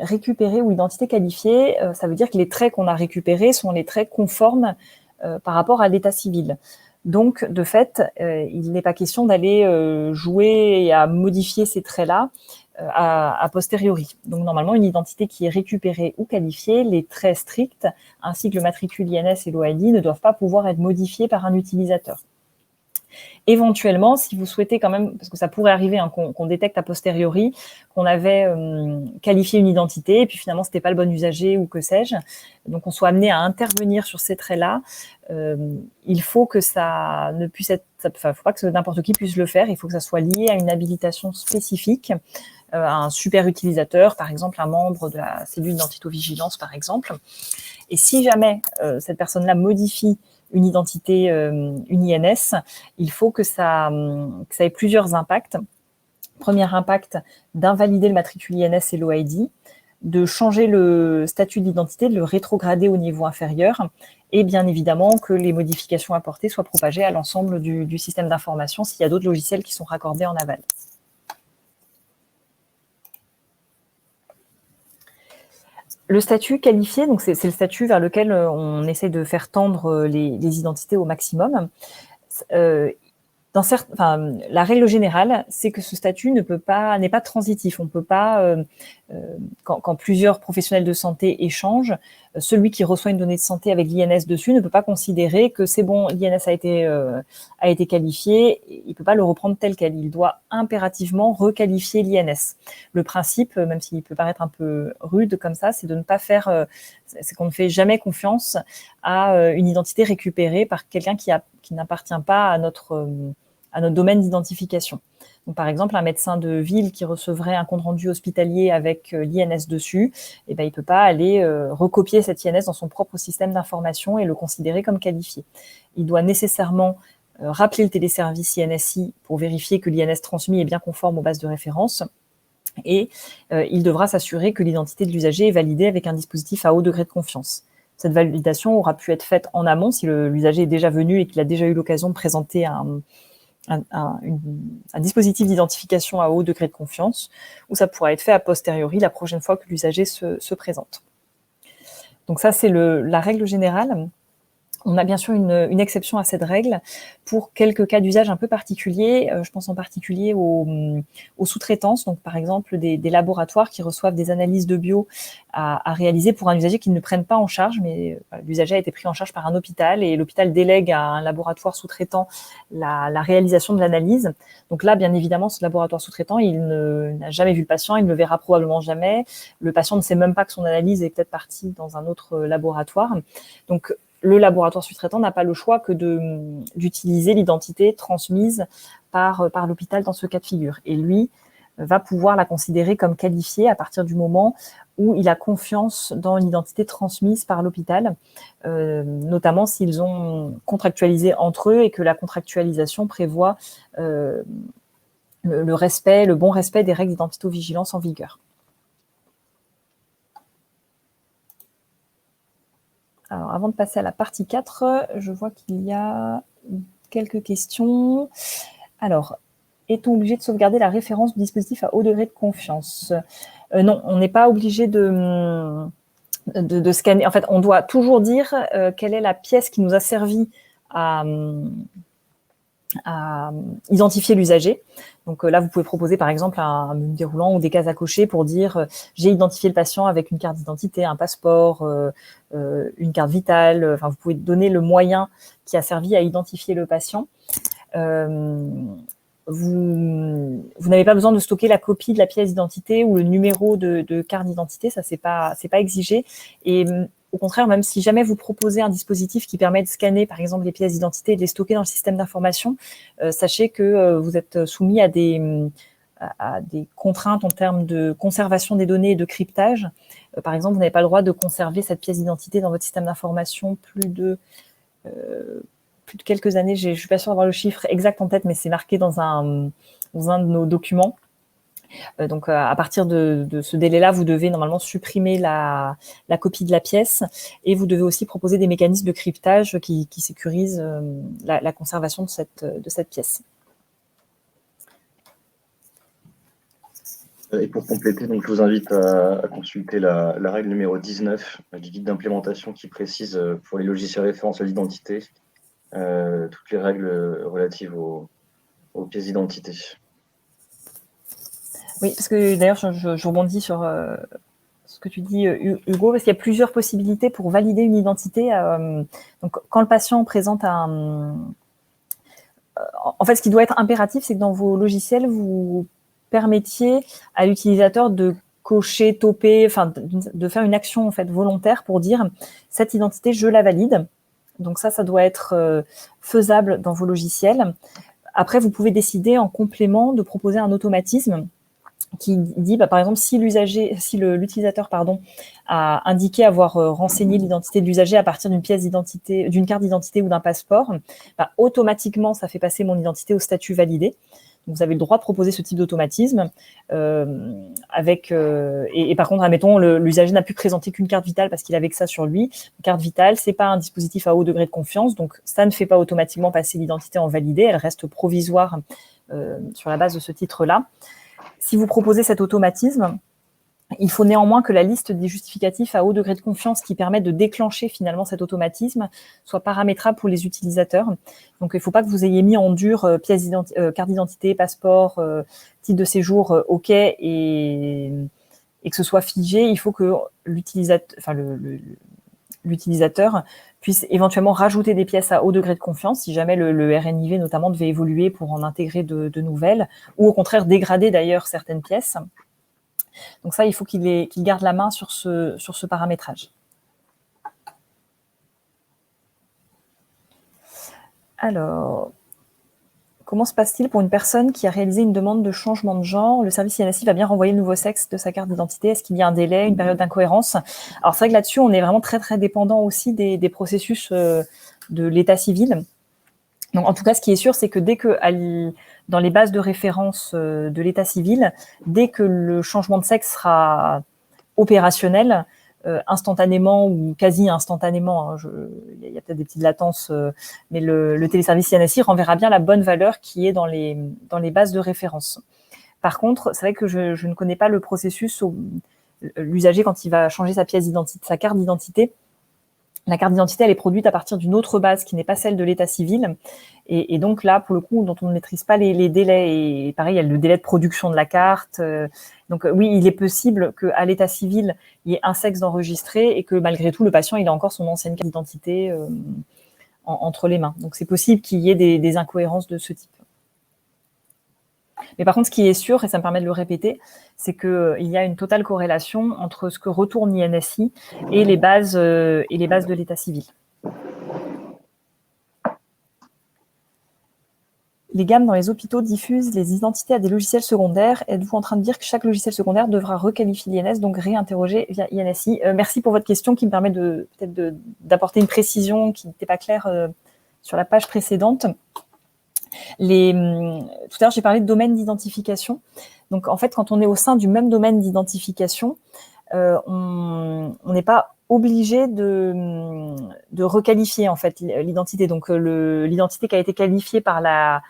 Speaker 1: récupéré ou identité qualifiée, ça veut dire que les traits qu'on a récupérés sont les traits conformes par rapport à l'état civil. Donc, de fait, il n'est pas question d'aller jouer et à modifier ces traits-là a posteriori. Donc, normalement, une identité qui est récupérée ou qualifiée, les traits stricts, ainsi que le matricule INS et l'OID, ne doivent pas pouvoir être modifiés par un utilisateur. Éventuellement, si vous souhaitez quand même, parce que ça pourrait arriver qu'on détecte a posteriori, qu'on avait qualifié une identité et puis finalement c'était pas le bon usager ou que sais-je, donc on soit amené à intervenir sur ces traits-là, il faut que ça ne puisse être, faut pas que n'importe qui puisse le faire, il faut que ça soit lié à une habilitation spécifique, à un super utilisateur, par exemple un membre de la cellule d'identité-vigilance par exemple. Et si jamais cette personne-là modifie une identité, une INS, il faut que ça ait plusieurs impacts. Premier impact, d'invalider le matricule INS et l'OID, de changer le statut d'identité, de le rétrograder au niveau inférieur, et bien évidemment que les modifications apportées soient propagées à l'ensemble du système d'information s'il y a d'autres logiciels qui sont raccordés en aval. Le statut qualifié, donc c'est le statut vers lequel on essaie de faire tendre les identités au maximum. La règle générale, c'est que ce statut n'est pas transitif. On ne peut pas, quand plusieurs professionnels de santé échangent, celui qui reçoit une donnée de santé avec l'INS dessus ne peut pas considérer que c'est bon, l'INS a été qualifié, il ne peut pas le reprendre tel quel. Il doit impérativement requalifier l'INS. Le principe, même s'il peut paraître un peu rude comme ça, c'est de ne pas faire, c'est qu'on ne fait jamais confiance à une identité récupérée par quelqu'un qui n'appartient pas à notre domaine d'identification. Donc, par exemple, un médecin de ville qui recevrait un compte-rendu hospitalier avec l'INS dessus, il ne peut pas aller recopier cet INS dans son propre système d'information et le considérer comme qualifié. Il doit nécessairement rappeler le téléservice INSI pour vérifier que l'INS transmis est bien conforme aux bases de référence et il devra s'assurer que l'identité de l'usager est validée avec un dispositif à haut degré de confiance. Cette validation aura pu être faite en amont si l'usager est déjà venu et qu'il a déjà eu l'occasion de présenter un dispositif d'identification à haut degré de confiance, ou ça pourra être fait a posteriori la prochaine fois que l'usager se présente. Donc ça, c'est la règle générale. On a bien sûr une exception à cette règle pour quelques cas d'usage un peu particuliers. Je pense en particulier aux sous-traitances. Donc, par exemple, des laboratoires qui reçoivent des analyses de bio à réaliser pour un usager qu'ils ne prennent pas en charge, mais l'usager a été pris en charge par un hôpital et l'hôpital délègue à un laboratoire sous-traitant la réalisation de l'analyse. Donc là, bien évidemment, ce laboratoire sous-traitant, il n'a jamais vu le patient, il ne le verra probablement jamais. Le patient ne sait même pas que son analyse est peut-être partie dans un autre laboratoire. Donc, le laboratoire sous-traitant n'a pas le choix que d'utiliser l'identité transmise par l'hôpital dans ce cas de figure. Et lui va pouvoir la considérer comme qualifiée à partir du moment où il a confiance dans l'identité transmise par l'hôpital, notamment s'ils ont contractualisé entre eux et que la contractualisation prévoit le bon respect des règles d'identité-vigilance en vigueur. Alors, avant de passer à la partie 4, je vois qu'il y a quelques questions. Alors, est-on obligé de sauvegarder la référence du dispositif à haut degré de confiance ? Non, on n'est pas obligé de scanner. En fait, on doit toujours dire quelle est la pièce qui nous a servi à identifier l'usager. Donc là, vous pouvez proposer par exemple un menu déroulant ou des cases à cocher pour dire j'ai identifié le patient avec une carte d'identité, un passeport, une carte vitale. Enfin, vous pouvez donner le moyen qui a servi à identifier le patient. Vous n'avez pas besoin de stocker la copie de la pièce d'identité ou le numéro de carte d'identité, ça c'est pas exigé. Et au contraire, même si jamais vous proposez un dispositif qui permet de scanner, par exemple, les pièces d'identité et de les stocker dans le système d'information, sachez que vous êtes soumis à des contraintes en termes de conservation des données et de cryptage. Par exemple, vous n'avez pas le droit de conserver cette pièce d'identité dans votre système d'information plus de quelques années. Je ne suis pas sûre d'avoir le chiffre exact en tête, mais c'est marqué dans un de nos documents. Donc, à partir de ce délai-là, vous devez normalement supprimer la copie de la pièce et vous devez aussi proposer des mécanismes de cryptage qui sécurisent la conservation de cette pièce.
Speaker 3: Et pour compléter, donc, je vous invite à consulter la règle numéro 19 du guide d'implémentation qui précise pour les logiciels référence à l'identité toutes les règles relatives aux pièces d'identité.
Speaker 1: Oui, parce que d'ailleurs, je rebondis sur ce que tu dis, Hugo, parce qu'il y a plusieurs possibilités pour valider une identité. Donc, quand le patient présente en fait, ce qui doit être impératif, c'est que dans vos logiciels, vous permettiez à l'utilisateur de cocher, toper, enfin, de faire une action en fait volontaire pour dire cette identité, je la valide. Donc ça doit être faisable dans vos logiciels. Après, vous pouvez décider en complément de proposer un automatisme qui dit, par exemple, si l'utilisateur a indiqué avoir renseigné l'identité de l'usager à partir d'une pièce d'identité, d'une carte d'identité ou d'un passeport, automatiquement, ça fait passer mon identité au statut validé. Donc, vous avez le droit de proposer ce type d'automatisme. Et par contre, admettons, l'usager n'a pu présenter qu'une carte vitale parce qu'il avait que ça sur lui. Une carte vitale, c'est pas un dispositif à haut degré de confiance, donc ça ne fait pas automatiquement passer l'identité en validé. Elle reste provisoire sur la base de ce titre-là. Si vous proposez cet automatisme, il faut néanmoins que la liste des justificatifs à haut degré de confiance qui permettent de déclencher finalement cet automatisme soit paramétrable pour les utilisateurs. Donc, il ne faut pas que vous ayez mis en dur carte d'identité, passeport, titre de séjour, OK, et que ce soit figé. Il faut que l'utilisateur puisse éventuellement rajouter des pièces à haut degré de confiance si jamais le RNIV notamment devait évoluer pour en intégrer de nouvelles, ou au contraire dégrader d'ailleurs certaines pièces. Donc ça, il faut qu'il garde la main sur ce paramétrage. Alors, comment se passe-t-il pour une personne qui a réalisé une demande de changement de genre? Le service INSI va bien renvoyer le nouveau sexe de sa carte d'identité. Est-ce qu'il y a un délai, une période d'incohérence? Alors, c'est vrai que là-dessus, on est vraiment très, très dépendant aussi des processus de l'état civil. Donc, en tout cas, ce qui est sûr, c'est que dès que dans les bases de référence de l'état civil, dès que le changement de sexe sera opérationnel, instantanément ou quasi instantanément, il y a peut-être des petites latences, mais le téléservice INSI renverra bien la bonne valeur qui est dans les bases de référence. Par contre, c'est vrai que je ne connais pas le processus l'usager, quand il va changer sa pièce d'identité, sa carte d'identité, la carte d'identité, elle est produite à partir d'une autre base qui n'est pas celle de l'état civil. Et donc là, pour le coup, dont on ne maîtrise pas les délais. Et pareil, il y a le délai de production de la carte. Donc oui, il est possible qu'à l'état civil, il y ait un sexe d'enregistré et que malgré tout, le patient, il a encore son ancienne carte d'identité entre les mains. Donc c'est possible qu'il y ait des incohérences de ce type. Mais par contre, ce qui est sûr, et ça me permet de le répéter, c'est qu'il y a une totale corrélation entre ce que retourne l'INSI et les bases de l'état civil. Les gammes dans les hôpitaux diffusent les identités à des logiciels secondaires. Êtes-vous en train de dire que chaque logiciel secondaire devra requalifier l'INS, donc réinterroger via INSI? Merci pour votre question qui me permet peut-être d'apporter une précision qui n'était pas claire sur la page précédente. Tout à l'heure, j'ai parlé de domaine d'identification. Donc, en fait, quand on est au sein du même domaine d'identification, on n'est pas obligé de requalifier en fait l'identité. Donc, l'identité qui a été qualifiée par la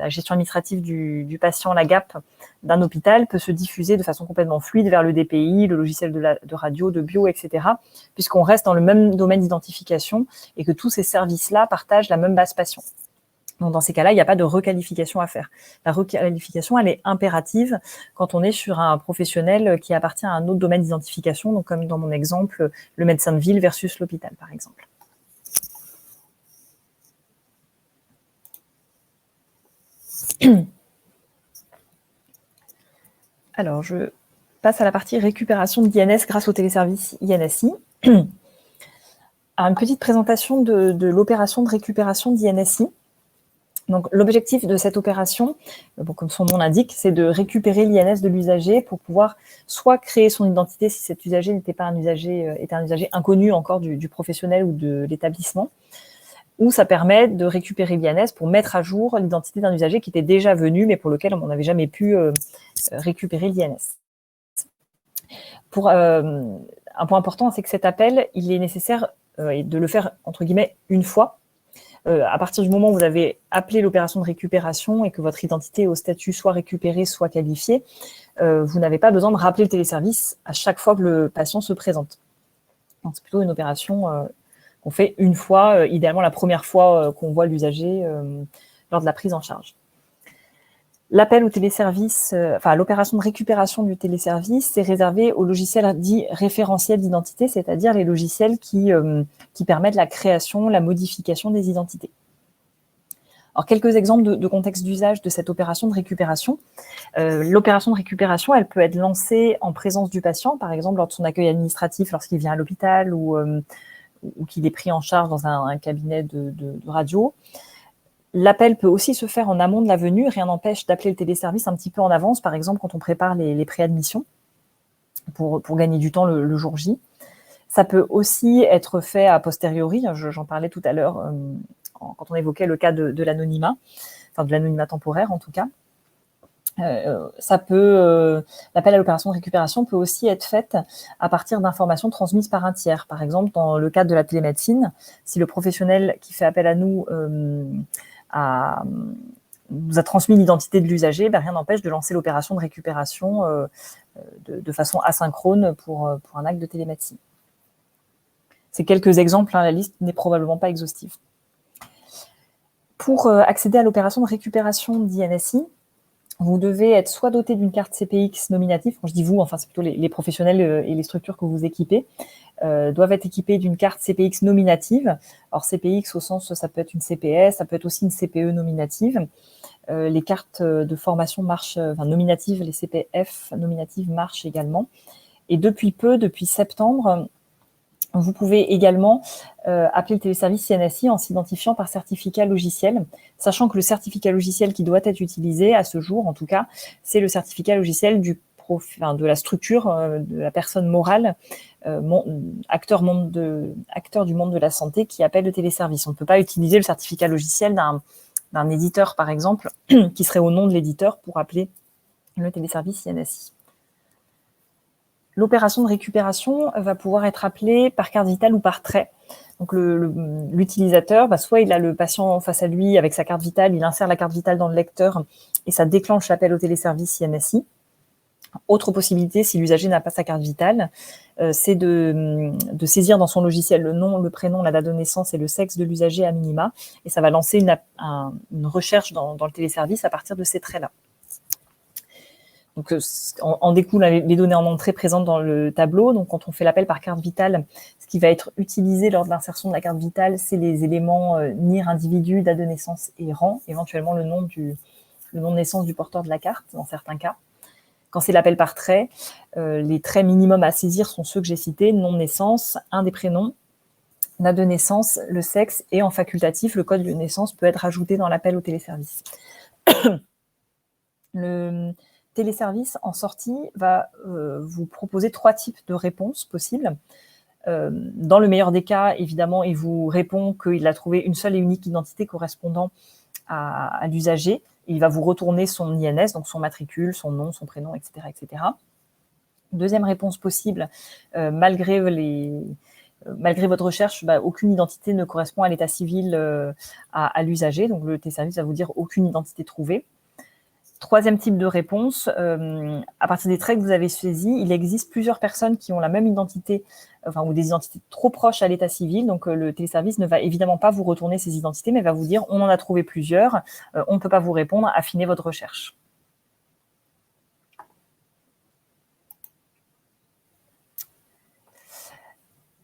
Speaker 1: gestion administrative du patient, la GAP, d'un hôpital, peut se diffuser de façon complètement fluide vers le DPI, le logiciel de radio, de bio, etc., puisqu'on reste dans le même domaine d'identification et que tous ces services-là partagent la même base patient. Donc, dans ces cas-là, il n'y a pas de requalification à faire. La requalification, elle est impérative quand on est sur un professionnel qui appartient à un autre domaine d'identification, donc comme dans mon exemple, le médecin de ville versus l'hôpital, par exemple. Alors, je passe à la partie récupération d'INS grâce au téléservice INSI. Une petite présentation de l'opération de récupération d'INSI. Donc, l'objectif de cette opération, comme son nom l'indique, c'est de récupérer l'INS de l'usager pour pouvoir soit créer son identité si cet usager n'était pas un usager, était un usager inconnu encore du professionnel ou de l'établissement, ou ça permet de récupérer l'INS pour mettre à jour l'identité d'un usager qui était déjà venu, mais pour lequel on n'avait jamais pu récupérer l'INS. Un point important, c'est que cet appel, il est nécessaire de le faire, entre guillemets, une fois. À partir du moment où vous avez appelé l'opération de récupération et que votre identité au statut soit récupérée, soit qualifiée, vous n'avez pas besoin de rappeler le téléservice à chaque fois que le patient se présente. C'est plutôt une opération qu'on fait une fois, idéalement la première fois qu'on voit l'usager lors de la prise en charge. L'appel au téléservice, l'opération de récupération du téléservice, c'est réservé aux logiciels dits référentiels d'identité, c'est-à-dire les logiciels qui permettent la création, la modification des identités. Alors, quelques exemples de contexte d'usage de cette opération de récupération. L'opération de récupération, elle peut être lancée en présence du patient, par exemple lors de son accueil administratif lorsqu'il vient à l'hôpital ou qu'il est pris en charge dans un cabinet de radio. L'appel peut aussi se faire en amont de la venue. Rien n'empêche d'appeler le téléservice un petit peu en avance, par exemple quand on prépare les préadmissions pour gagner du temps le jour J. Ça peut aussi être fait a posteriori. J'en parlais tout à l'heure quand on évoquait le cas de l'anonymat, enfin de l'anonymat temporaire en tout cas. L'appel à l'opération de récupération peut aussi être fait à partir d'informations transmises par un tiers. Par exemple, dans le cadre de la télémédecine, si le professionnel qui fait appel à nous nous a transmis l'identité de l'usager, rien n'empêche de lancer l'opération de récupération de façon asynchrone pour un acte de télémédecine. C'est quelques exemples, la liste n'est probablement pas exhaustive. Pour accéder à l'opération de récupération d'INSI, vous devez être soit doté d'une carte CPX nominative, quand je dis vous, enfin c'est plutôt les professionnels et les structures que vous équipez, doivent être équipés d'une carte CPX nominative. Alors CPX au sens, ça peut être une CPS, ça peut être aussi une CPE nominative. Les cartes de formation marchent, nominatives, les CPF nominatives marchent également. Et depuis septembre, vous pouvez également appeler le téléservice INSI en s'identifiant par certificat logiciel, sachant que le certificat logiciel qui doit être utilisé à ce jour, en tout cas, c'est le certificat logiciel de la structure, de la personne morale, acteur du monde de la santé qui appelle le téléservice. On ne peut pas utiliser le certificat logiciel d'un éditeur, par exemple, qui serait au nom de l'éditeur pour appeler le téléservice INSI. L'opération de récupération va pouvoir être appelée par carte vitale ou par trait. Donc l'utilisateur, soit il a le patient face à lui avec sa carte vitale, il insère la carte vitale dans le lecteur et ça déclenche l'appel au téléservice INSI. Autre possibilité, si l'usager n'a pas sa carte vitale, c'est de saisir dans son logiciel le nom, le prénom, la date de naissance et le sexe de l'usager à minima, et ça va lancer une recherche dans le téléservice à partir de ces traits-là. Donc, en découlent les données en entrée présentes dans le tableau. Donc, quand on fait l'appel par carte vitale, ce qui va être utilisé lors de l'insertion de la carte vitale, c'est les éléments NIR individu, date de naissance et rang, éventuellement le nom de naissance du porteur de la carte, dans certains cas. Quand c'est l'appel par trait, les traits minimums à saisir sont ceux que j'ai cités, nom de naissance, un des prénoms, date de naissance, le sexe, et en facultatif, le code de naissance peut être ajouté dans l'appel au téléservice. Le téléservice en sortie va vous proposer 3 types de réponses possibles. Dans le meilleur des cas, évidemment, il vous répond qu'il a trouvé une seule et unique identité correspondant à l'usager. Il va vous retourner son INS, donc son matricule, son nom, son prénom, etc. etc. Deuxième réponse possible, malgré votre recherche, aucune identité ne correspond à l'état civil à l'usager. Donc le téléservice va vous dire aucune identité trouvée. Troisième type de réponse, à partir des traits que vous avez saisis, il existe plusieurs personnes qui ont la même identité, ou des identités trop proches à l'état civil. Donc, le téléservice ne va évidemment pas vous retourner ces identités, mais va vous dire on en a trouvé plusieurs, on ne peut pas vous répondre, affinez votre recherche.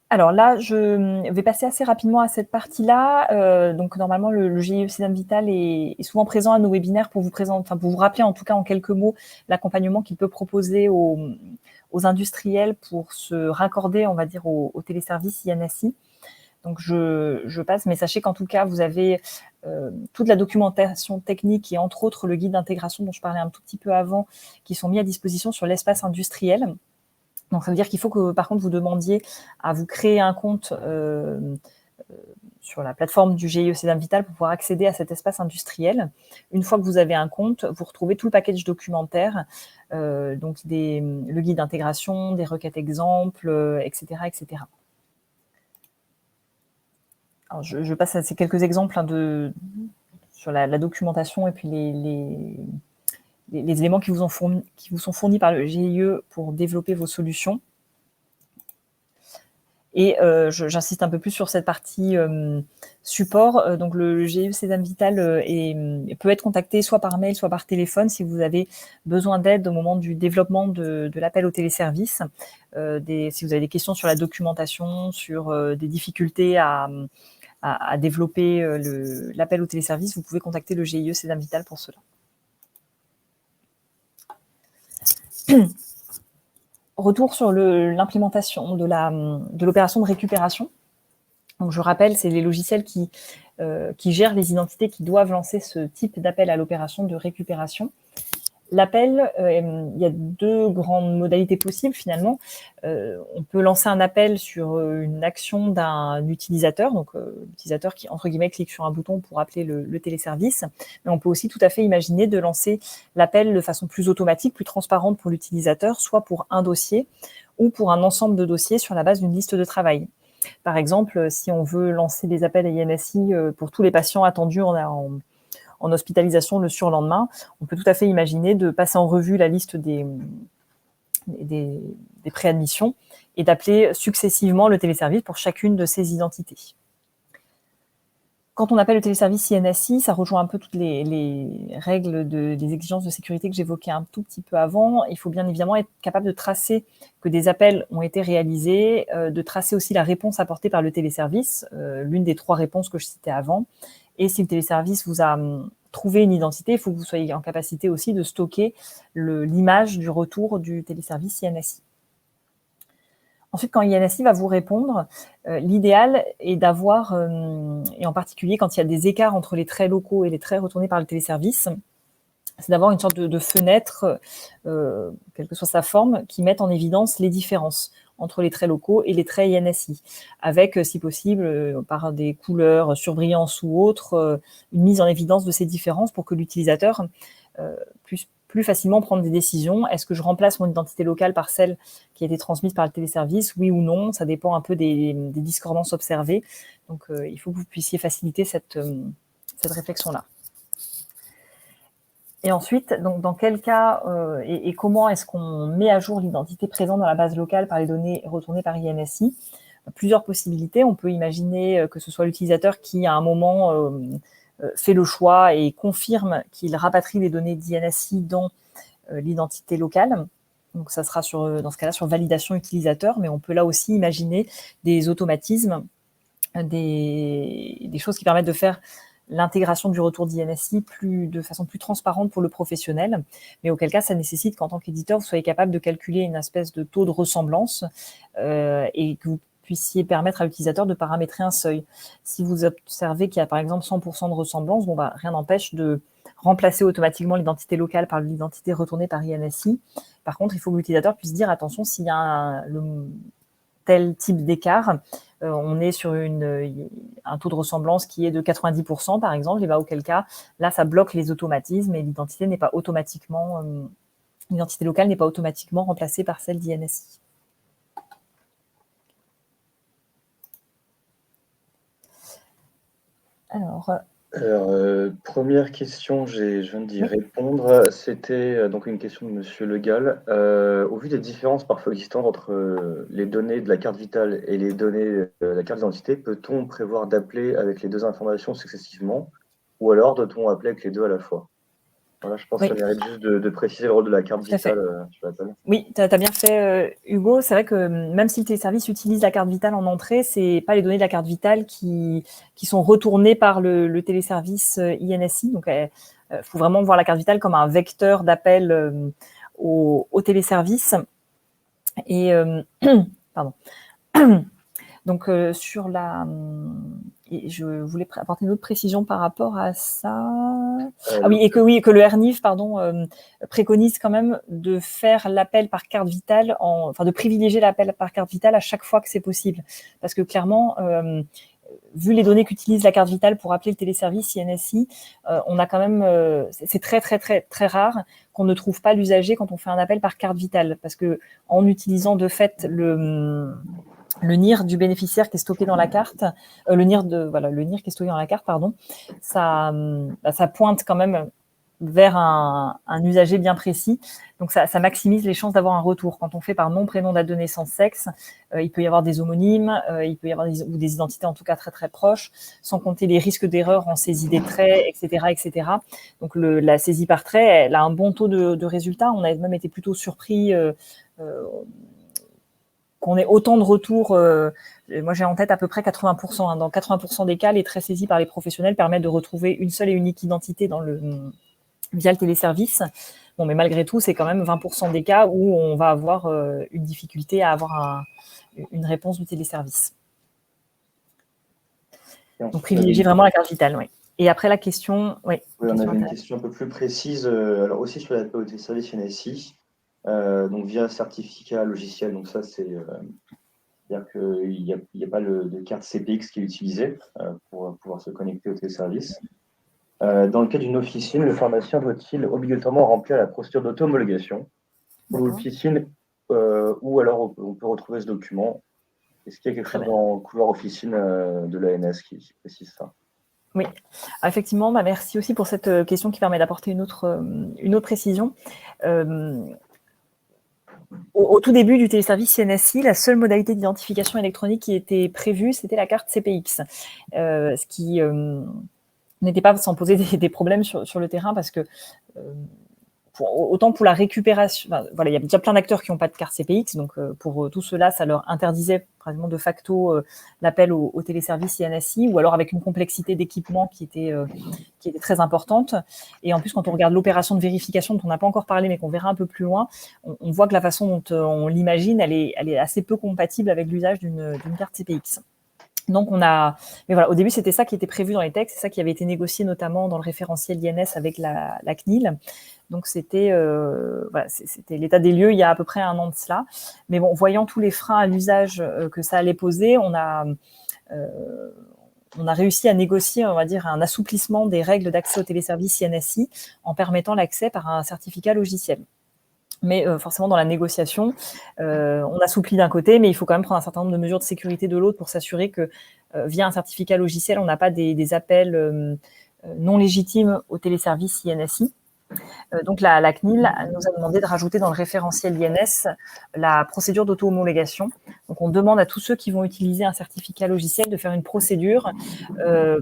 Speaker 1: Alors là, je vais passer assez rapidement à cette partie-là. Donc normalement, le GIE Cedam Vital est souvent présent à nos webinaires pour vous rappeler en tout cas en quelques mots l'accompagnement qu'il peut proposer aux industriels pour se raccorder, on va dire, au téléservice INSI. Donc je passe, mais sachez qu'en tout cas, vous avez toute la documentation technique et entre autres le guide d'intégration dont je parlais un tout petit peu avant, qui sont mis à disposition sur l'espace industriel. Donc, ça veut dire qu'il faut que, par contre, vous demandiez à vous créer un compte sur la plateforme du GIE Cedam Vital pour pouvoir accéder à cet espace industriel. Une fois que vous avez un compte, vous retrouvez tout le package documentaire, donc le guide d'intégration, des requêtes exemples, etc., etc. Alors, je passe à ces quelques exemples sur la documentation et puis les éléments qui vous sont fournis par le GIE pour développer vos solutions. Et j'insiste un peu plus sur cette partie support. Donc, le GIE Cedam Vital peut être contacté soit par mail, soit par téléphone si vous avez besoin d'aide au moment du développement de l'appel au téléservice. Si vous avez des questions sur la documentation, sur des difficultés à développer l'appel au téléservice, vous pouvez contacter le GIE Cedam Vital pour cela. Retour sur l'implémentation de l'opération de récupération. Donc, je rappelle, c'est les logiciels qui gèrent les identités qui doivent lancer ce type d'appel à l'opération de récupération. L'appel, il y a 2 grandes modalités possibles finalement. On peut lancer un appel sur une action d'un utilisateur, donc l'utilisateur qui, entre guillemets, clique sur un bouton pour appeler le téléservice. Mais on peut aussi tout à fait imaginer de lancer l'appel de façon plus automatique, plus transparente pour l'utilisateur, soit pour un dossier ou pour un ensemble de dossiers sur la base d'une liste de travail. Par exemple, si on veut lancer des appels à INSI pour tous les patients attendus en hospitalisation le surlendemain, on peut tout à fait imaginer de passer en revue la liste des préadmissions et d'appeler successivement le téléservice pour chacune de ces identités. Quand on appelle le téléservice INSI, ça rejoint un peu toutes les règles des exigences de sécurité que j'évoquais un tout petit peu avant. Il faut bien évidemment être capable de tracer que des appels ont été réalisés, de tracer aussi la réponse apportée par le téléservice, l'une des 3 réponses que je citais avant. Et si le téléservice vous a trouvé une identité, il faut que vous soyez en capacité aussi de stocker l'image du retour du téléservice INSI. Ensuite, quand INSI va vous répondre, l'idéal est d'avoir, et en particulier quand il y a des écarts entre les traits locaux et les traits retournés par le téléservice, c'est d'avoir une sorte de fenêtre, quelle que soit sa forme, qui mette en évidence les différences entre les traits locaux et les traits INSI, avec, si possible, par des couleurs surbrillances ou autres, une mise en évidence de ces différences pour que l'utilisateur puisse plus facilement prendre des décisions. Est-ce que je remplace mon identité locale par celle qui a été transmise par le téléservice, oui ou non? Ça dépend un peu des discordances observées. Donc, il faut que vous puissiez faciliter cette réflexion-là. Et ensuite, donc, dans quel cas et comment est-ce qu'on met à jour l'identité présente dans la base locale par les données retournées par INSI? Plusieurs possibilités. On peut imaginer que ce soit l'utilisateur qui, à un moment, fait le choix et confirme qu'il rapatrie les données d'INSI dans l'identité locale. Donc, ça sera dans ce cas-là sur validation utilisateur, mais on peut là aussi imaginer des automatismes, des choses qui permettent de faire l'intégration du retour d'INSI de façon plus transparente pour le professionnel, mais auquel cas ça nécessite qu'en tant qu'éditeur, vous soyez capable de calculer une espèce de taux de ressemblance et que vous puissiez permettre à l'utilisateur de paramétrer un seuil. Si vous observez qu'il y a par exemple 100% de ressemblance, rien n'empêche de remplacer automatiquement l'identité locale par l'identité retournée par INSI. Par contre, il faut que l'utilisateur puisse dire attention, s'il y a tel type d'écart, on est sur un taux de ressemblance qui est de 90% par exemple, et auquel cas, là, ça bloque les automatismes et l'identité l'identité locale n'est pas automatiquement remplacée par celle d'INSI. Alors,
Speaker 3: première question, je viens d'y répondre. C'était donc une question de Monsieur Le Gall. Au vu des différences parfois existantes entre les données de la carte vitale et les données de la carte d'identité, peut-on prévoir d'appeler avec les deux informations successivement, ou alors doit-on appeler avec les deux à la fois? Voilà, je pense que ça mérite juste de préciser le rôle de la carte vitale sur l'appel.
Speaker 1: Oui, tu as bien fait, Hugo. C'est vrai que même si le téléservice utilise la carte vitale en entrée, c'est pas les données de la carte vitale qui sont retournées par le téléservice INSI. Donc, faut vraiment voir la carte vitale comme un vecteur d'appel au téléservice. Et pardon. Donc, sur je voulais apporter une autre précision par rapport à ça. Et que le RNIF, préconise quand même de faire l'appel par carte vitale, de privilégier l'appel par carte vitale à chaque fois que c'est possible. Parce que clairement, vu les données qu'utilise la carte vitale pour appeler le téléservice INSI, on a quand même, c'est très très très très rare qu'on ne trouve pas l'usager quand on fait un appel par carte vitale, parce que en utilisant de fait le NIR du bénéficiaire qui est stocké dans la carte, le NIR qui est stocké dans la carte, ça pointe quand même vers un usager bien précis. Donc, ça maximise les chances d'avoir un retour. Quand on fait par nom, prénom, date de naissance, sexe, il peut y avoir des homonymes, il peut y avoir des identités en tout cas très très proches, sans compter les risques d'erreur en saisie des traits, etc., etc. Donc, la saisie par trait, elle a un bon taux de résultats. On a même été plutôt surpris qu'on ait autant de retours. Moi, j'ai en tête à peu près 80%. Dans 80% des cas, les traits saisis par les professionnels permettent de retrouver une seule et unique identité via le téléservice. Bon, mais malgré tout, c'est quand même 20% des cas où on va avoir une difficulté à avoir une réponse du téléservice. Donc, privilégier vraiment la carte vitale, oui. Et après, la question... Oui,
Speaker 3: on avait une question un peu plus précise, alors aussi sur l'appel au téléservice INSI, donc via certificat logiciel. Donc ça, c'est-à-dire qu'il n'y a pas de carte CPX qui est utilisée pour pouvoir se connecter au téléservice. Dans le cas d'une officine, le pharmacien doit-il obligatoirement remplir la procédure d'auto-homologation pour l'officine ou alors on peut retrouver ce document? Est-ce qu'il y a quelque chose dans le couloir officine de l'ANS qui précise ça?
Speaker 1: Oui, effectivement, merci aussi pour cette question qui permet d'apporter une autre précision. Au tout début du téléservice CNSI, la seule modalité d'identification électronique qui était prévue, c'était la carte CPX, ce qui n'était pas sans poser des problèmes sur le terrain parce que autant pour la récupération, il y a déjà plein d'acteurs qui n'ont pas de carte CPX, donc pour tout cela, ça leur interdisait pratiquement de facto l'appel au téléservice INSI, ou alors avec une complexité d'équipement qui était très importante. Et en plus, quand on regarde l'opération de vérification dont on n'a pas encore parlé, mais qu'on verra un peu plus loin, on voit que la façon dont on l'imagine, elle est assez peu compatible avec l'usage d'une carte CPX. Donc mais voilà, au début c'était ça qui était prévu dans les textes, c'est ça qui avait été négocié notamment dans le référentiel INS avec la CNIL. Donc c'était l'état des lieux il y a à peu près 1 an de cela. Mais bon, voyant tous les freins à l'usage que ça allait poser, on a réussi à négocier, on va dire, un assouplissement des règles d'accès au téléservice INSI en permettant l'accès par un certificat logiciel. Mais forcément, dans la négociation, on assouplit d'un côté, mais il faut quand même prendre un certain nombre de mesures de sécurité de l'autre pour s'assurer que via un certificat logiciel, on n'a pas des appels non légitimes au téléservice INSI. Donc la CNIL nous a demandé de rajouter dans le référentiel INS la procédure d'auto-homologation. Donc on demande à tous ceux qui vont utiliser un certificat logiciel de faire une procédure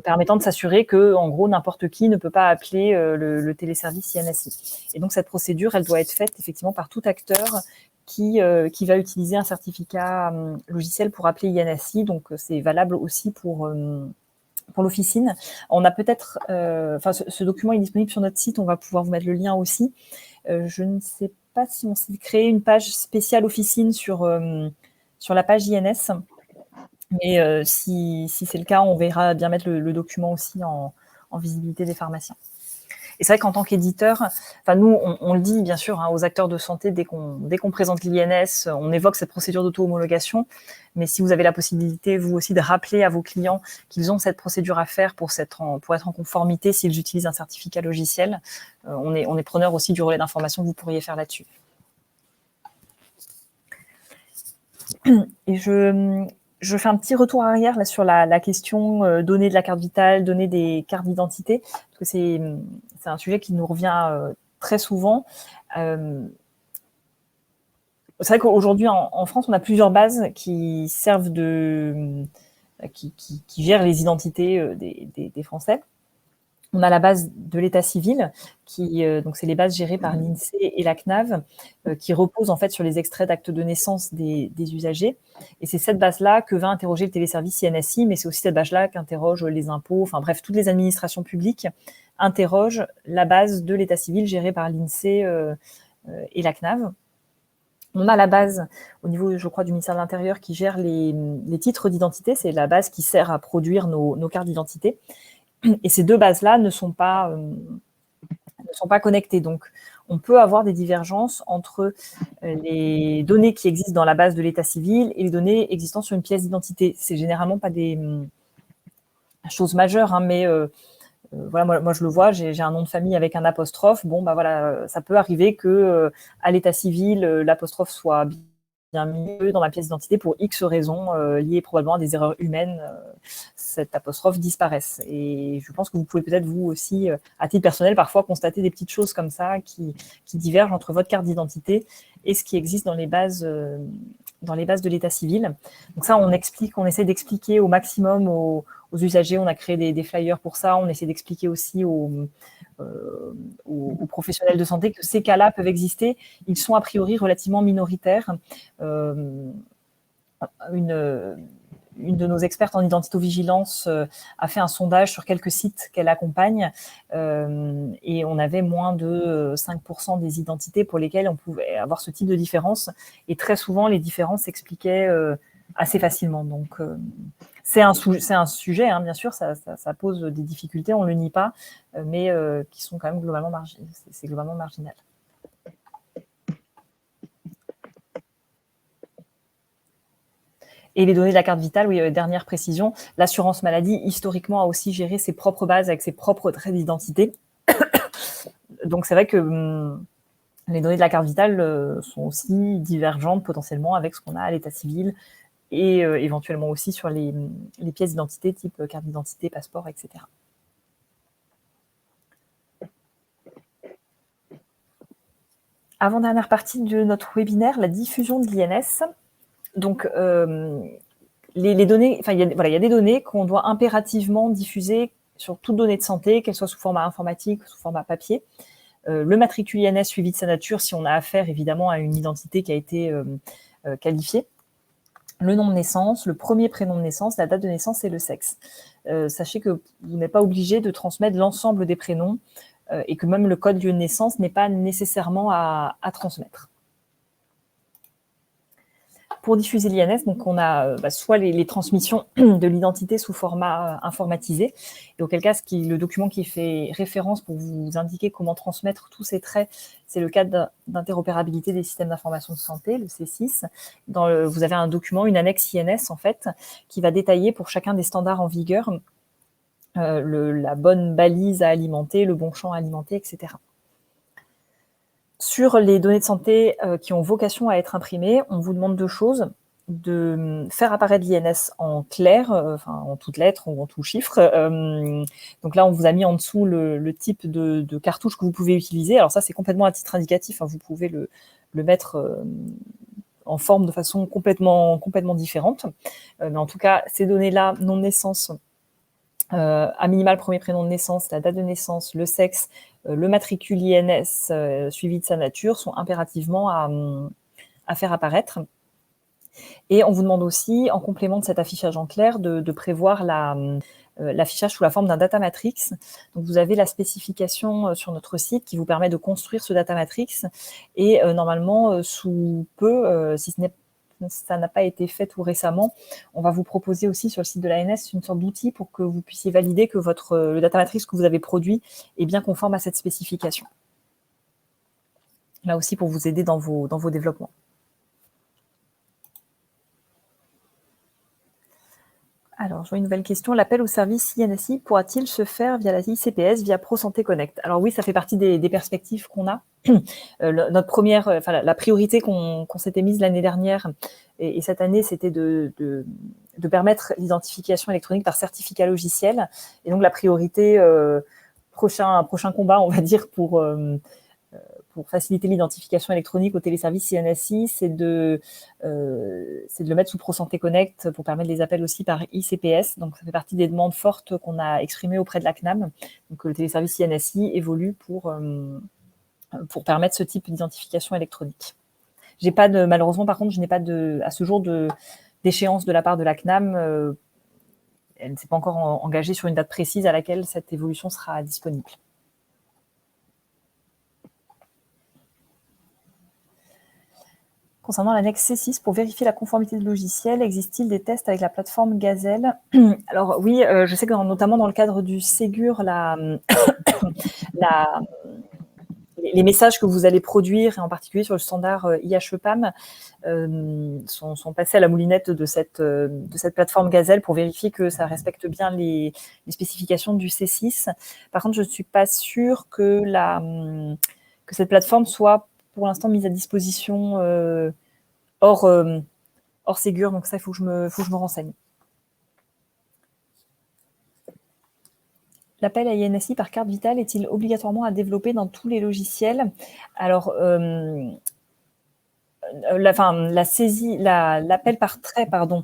Speaker 1: permettant de s'assurer que, en gros, n'importe qui ne peut pas appeler le téléservice INSI. Et donc cette procédure, elle doit être faite effectivement par tout acteur qui va utiliser un certificat logiciel pour appeler INSI. Donc c'est valable aussi pour l'officine. On a peut-être, ce document est disponible sur notre site, on va pouvoir vous mettre le lien aussi. Je ne sais pas si on s'est créé une page spéciale officine sur la page INS, mais si c'est le cas, on verra bien mettre le document aussi en visibilité des pharmaciens. Et c'est vrai qu'en tant qu'éditeur, nous, on le dit bien sûr aux acteurs de santé dès qu'on présente l'INS, on évoque cette procédure d'auto-homologation. Mais si vous avez la possibilité, vous aussi, de rappeler à vos clients qu'ils ont cette procédure à faire pour être en conformité s'ils utilisent un certificat logiciel, on est preneur aussi du relais d'information que vous pourriez faire là-dessus. Et je fais un petit retour arrière là sur la question données de la carte vitale, données des cartes d'identité, parce que c'est un sujet qui nous revient très souvent. C'est vrai qu'aujourd'hui, en France, on a plusieurs bases qui servent qui gèrent les identités des Français. On a la base de l'état civil, donc c'est les bases gérées par l'INSEE et la CNAV, qui reposent en fait sur les extraits d'actes de naissance des usagers. Et c'est cette base-là que va interroger le téléservice INSI, mais c'est aussi cette base-là qu'interrogent les impôts, enfin bref, toutes les administrations publiques interrogent la base de l'état civil gérée par l'INSEE et la CNAV. On a la base au niveau, je crois, du ministère de l'Intérieur qui gère les titres d'identité. C'est la base qui sert à produire nos cartes d'identité. Et ces deux bases-là ne sont pas connectées. Donc, on peut avoir des divergences entre les données qui existent dans la base de l'état civil et les données existant sur une pièce d'identité. C'est généralement pas des choses majeures, mais voilà, moi je le vois, j'ai un nom de famille avec un apostrophe. Bon, voilà, ça peut arriver que à l'état civil, l'apostrophe soit bien mis dans ma pièce d'identité pour X raisons liées probablement à des erreurs humaines, cette apostrophe disparaisse. Et je pense que vous pouvez peut-être vous aussi, à titre personnel, parfois constater des petites choses comme ça qui divergent entre votre carte d'identité et ce qui existe dans les bases de l'état civil. Donc ça, on essaie d'expliquer au maximum aux usagers. On a créé des flyers pour ça. On essaie d'expliquer aussi aux professionnels de santé que ces cas-là peuvent exister. Ils sont a priori relativement minoritaires. Une de nos expertes en identitovigilance a fait un sondage sur quelques sites qu'elle accompagne et on avait moins de 5% des identités pour lesquelles on pouvait avoir ce type de différence. Et très souvent, les différences s'expliquaient assez facilement. Donc, c'est un sujet, bien sûr, ça pose des difficultés, on ne le nie pas, mais qui sont quand même globalement marginales. Et les données de la carte vitale, oui, dernière précision, l'assurance maladie, historiquement, a aussi géré ses propres bases avec ses propres traits d'identité. Donc, c'est vrai que les données de la carte vitale sont aussi divergentes potentiellement avec ce qu'on a à l'état civil et éventuellement aussi sur les pièces d'identité type carte d'identité, passeport, etc. Avant-dernière partie de notre webinaire, la diffusion de l'INS. Donc, les données, il y a des données qu'on doit impérativement diffuser sur toute donnée de santé, qu'elles soient sous format informatique ou sous format papier. Le matricule INS suivi de sa nature, si on a affaire évidemment à une identité qui a été qualifiée. Le nom de naissance, le premier prénom de naissance, la date de naissance et le sexe. Sachez que vous n'êtes pas obligé de transmettre l'ensemble des prénoms et que même le code lieu de naissance n'est pas nécessairement à transmettre. Pour diffuser l'INS, donc on a soit les transmissions de l'identité sous format informatisé, et auquel cas le document qui fait référence pour vous indiquer comment transmettre tous ces traits, c'est le cadre d'interopérabilité des systèmes d'information de santé, le C6. Vous avez un document, une annexe INS en fait, qui va détailler pour chacun des standards en vigueur la bonne balise à alimenter, le bon champ à alimenter, etc. Sur les données de santé qui ont vocation à être imprimées, on vous demande deux choses. de faire apparaître l'INS en clair, en toutes lettres ou en tout chiffre. Donc là, on vous a mis en dessous le type de cartouche que vous pouvez utiliser. Alors ça, c'est complètement à titre indicatif. Vous pouvez le mettre en forme de façon complètement différente. Mais en tout cas, ces données-là, nom de naissance, à minima le premier prénom de naissance, la date de naissance, le sexe, le matricule INS suivi de sa nature, sont impérativement à faire apparaître. Et on vous demande aussi, en complément de cet affichage en clair, de prévoir l'affichage sous la forme d'un data matrix. Donc vous avez la spécification sur notre site qui vous permet de construire ce data matrix. Et normalement, sous peu, si ça n'a pas été fait tout récemment, on va vous proposer aussi sur le site de l'ANS une sorte d'outil pour que vous puissiez valider que le data matrix que vous avez produit est bien conforme à cette spécification. Là aussi pour vous aider dans vos développements. Alors, je vois une nouvelle question. L'appel au service INSI pourra-t-il se faire via la ICPS, via ProSanté Connect? Alors oui, ça fait partie des perspectives qu'on a. Notre première, la priorité qu'on s'était mise l'année dernière et cette année, c'était de permettre l'identification électronique par certificat logiciel. Et donc la priorité, prochain combat, on va dire, pour faciliter l'identification électronique au téléservice INSI, c'est de le mettre sous ProSanté Connect pour permettre les appels aussi par ICPS. Donc, ça fait partie des demandes fortes qu'on a exprimées auprès de la CNAM. Donc, le téléservice INSI évolue pour permettre ce type d'identification électronique. Malheureusement, par contre, je n'ai pas à ce jour d'échéance de la part de la CNAM. Elle ne s'est pas encore engagée sur une date précise à laquelle cette évolution sera disponible. Concernant l'annexe C6, pour vérifier la conformité de logiciel, existe-t-il des tests avec la plateforme Gazelle? Alors oui, je sais que notamment dans le cadre du Ségur, les messages que vous allez produire, et en particulier sur le standard IHEPAM, sont passés à la moulinette de cette plateforme Gazelle pour vérifier que ça respecte bien les spécifications du C6. Par contre, je ne suis pas sûre que cette plateforme soit pour l'instant mise à disposition hors Ségur, donc ça, il faut que je me renseigne. L'appel à INSI par carte vitale est-il obligatoirement à développer dans tous les logiciels? Alors, la saisie, l'appel par trait, pardon,